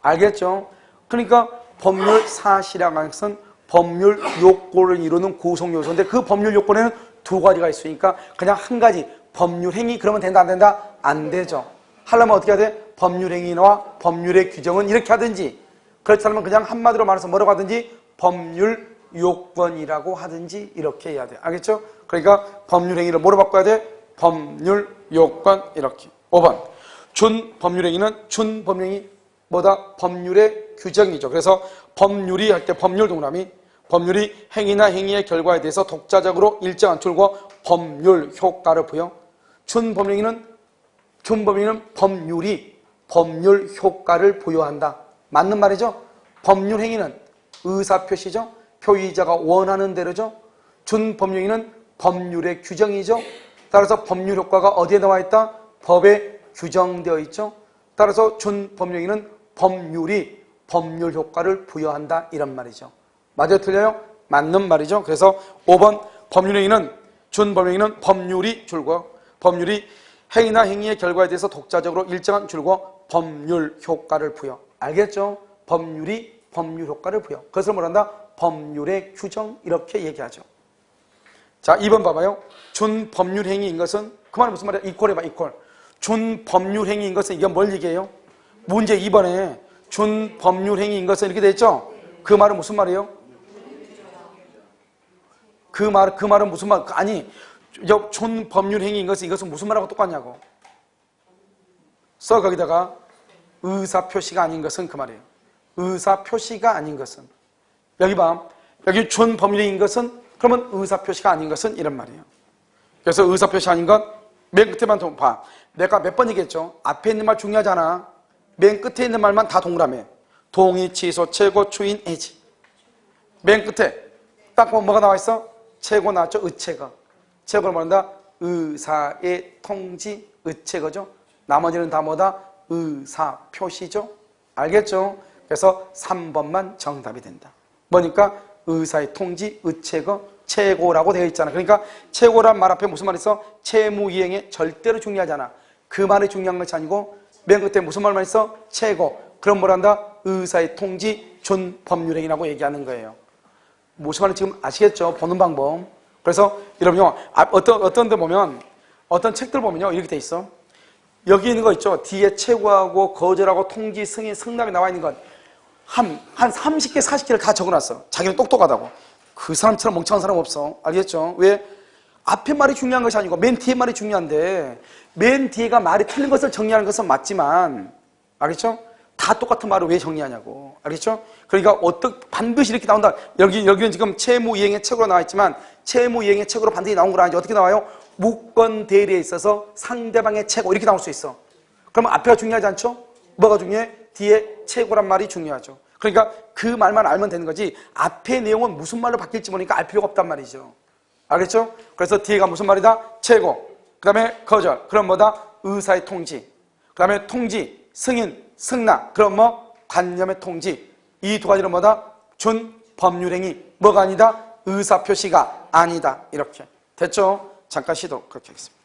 알겠죠? 그러니까 법률 사실이라고 하는 것은 법률 요건을 이루는 구성 요소인데, 그 법률 요건에는 두 가지가 있으니까 그냥 한 가지 법률 행위 그러면 된다 안 된다? 안 되죠. 하려면 어떻게 해야 돼? 법률 행위와 법률의 규정은 이렇게 하든지, 그렇지 않으면 그냥 한마디로 말해서 뭐라고 하든지 법률 요건이라고 하든지 이렇게 해야 돼. 알겠죠? 그러니까 법률 행위를 뭐로 바꿔야 돼? 법률 요건. 이렇게. 5번. 준법률행위는 준법률행위 뭐다? 법률의 규정이죠. 그래서 법률이 할 때 법률 동그라미, 법률이 행위나 행위의 결과에 대해서 독자적으로 일정한 줄과 법률 효과를 부여. 준법률행위는 법률이 법률 효과를 부여한다. 맞는 말이죠? 법률 행위는 의사표시죠. 표의자가 원하는 대로죠. 준법률행위는 법률의 규정이죠. 따라서 법률 효과가 어디에 나와 있다? 법에 규정되어 있죠. 따라서 준법률행위는 법률이 법률 효과를 부여한다. 이런 말이죠. 맞아요? 틀려요? 맞는 말이죠. 그래서 5번 법률행위는 준법률행위는 법률이 줄고, 법률이 행위나 행위의 결과에 대해서 독자적으로 일정한 줄고 법률 효과를 부여. 알겠죠? 법률이 법률 효과를 부여. 그것을 뭐란다? 법률의 규정. 이렇게 얘기하죠. 자, 2번 봐봐요. 준법률행위인 것은, 그 말은 무슨 말이야? 이퀄 해봐. 이퀄. 준법률행위인 것은, 이게 뭘 얘기해요? 문제 2번에 준법률행위인 것은 이렇게 돼 있죠? 그 말은 무슨 말이에요? 그 말은 무슨 말? 아니, 준법률행위인 것은, 이것은 무슨 말하고 똑같냐고. 거기다가 의사표시가 아닌 것은, 그 말이에요. 의사표시가 아닌 것은. 여기 봐. 여기 준법률행위인 것은, 그러면 의사표시가 아닌 것은 이런 말이에요. 그래서 의사표시 아닌 것, 맨 끝에만 봐. 내가 몇 번 얘기했죠? 앞에 있는 말 중요하잖아. 맨 끝에 있는 말만 다 동그라미. 동의, 취소, 최고, 추인, 해지. 맨 끝에 딱 보면 뭐가 나와 있어? 최고 나왔죠? 의체거. 최고를 말한다? 의사의 통지, 의체거죠. 나머지는 다 뭐다? 의사표시죠. 알겠죠? 그래서 3번만 정답이 된다. 뭐니까? 의사의 통지, 의체거, 최고라고 되어 있잖아. 그러니까 최고란 말 앞에 무슨 말이 있어? 채무이행에 절대로 중요하잖아. 그 말이 중요한 것이 아니고 맨 끝에 무슨 말만 있어? 최고. 그럼 뭐란다? 의사의 통지, 준법률행위라고 얘기하는 거예요. 무슨 말인지 지금 아시겠죠? 보는 방법. 그래서 여러분요, 어떤 데 보면, 어떤 책들 보면요, 이렇게 돼 있어. 여기 있는 거 있죠? 뒤에 최고하고 거절하고 통지, 승인, 승낙이 나와 있는 건 한 30개, 40개를 다 적어놨어. 자기는 똑똑하다고. 그 사람처럼 멍청한 사람 없어. 알겠죠? 왜? 앞에 말이 중요한 것이 아니고 맨 뒤에 말이 중요한데, 맨 뒤에가 말이 틀린 것을 정리하는 것은 맞지만, 알겠죠? 다 똑같은 말을 왜 정리하냐고. 알겠죠? 그러니까 반드시 이렇게 나온다. 여기는 지금 채무이행의 책으로 나와 있지만, 채무이행의 책으로 반드시 나온 건 아니죠. 어떻게 나와요? 무권 대리에 있어서 상대방의 최고, 이렇게 나올 수 있어. 그러면 앞에가 중요하지 않죠? 뭐가 중요해? 뒤에 최고란 말이 중요하죠. 그러니까 그 말만 알면 되는 거지, 앞의 내용은 무슨 말로 바뀔지 모르니까 알 필요가 없단 말이죠. 알겠죠? 그래서 뒤에가 무슨 말이다? 최고. 그 다음에 거절. 그럼 뭐다? 의사의 통지. 그 다음에 통지, 승인, 승낙. 그럼 뭐? 관념의 통지. 이 두 가지는 뭐다? 준 법률행위. 뭐가 아니다? 의사표시가 아니다. 이렇게. 됐죠? 잠깐 쉬도록 그렇게 하겠습니다.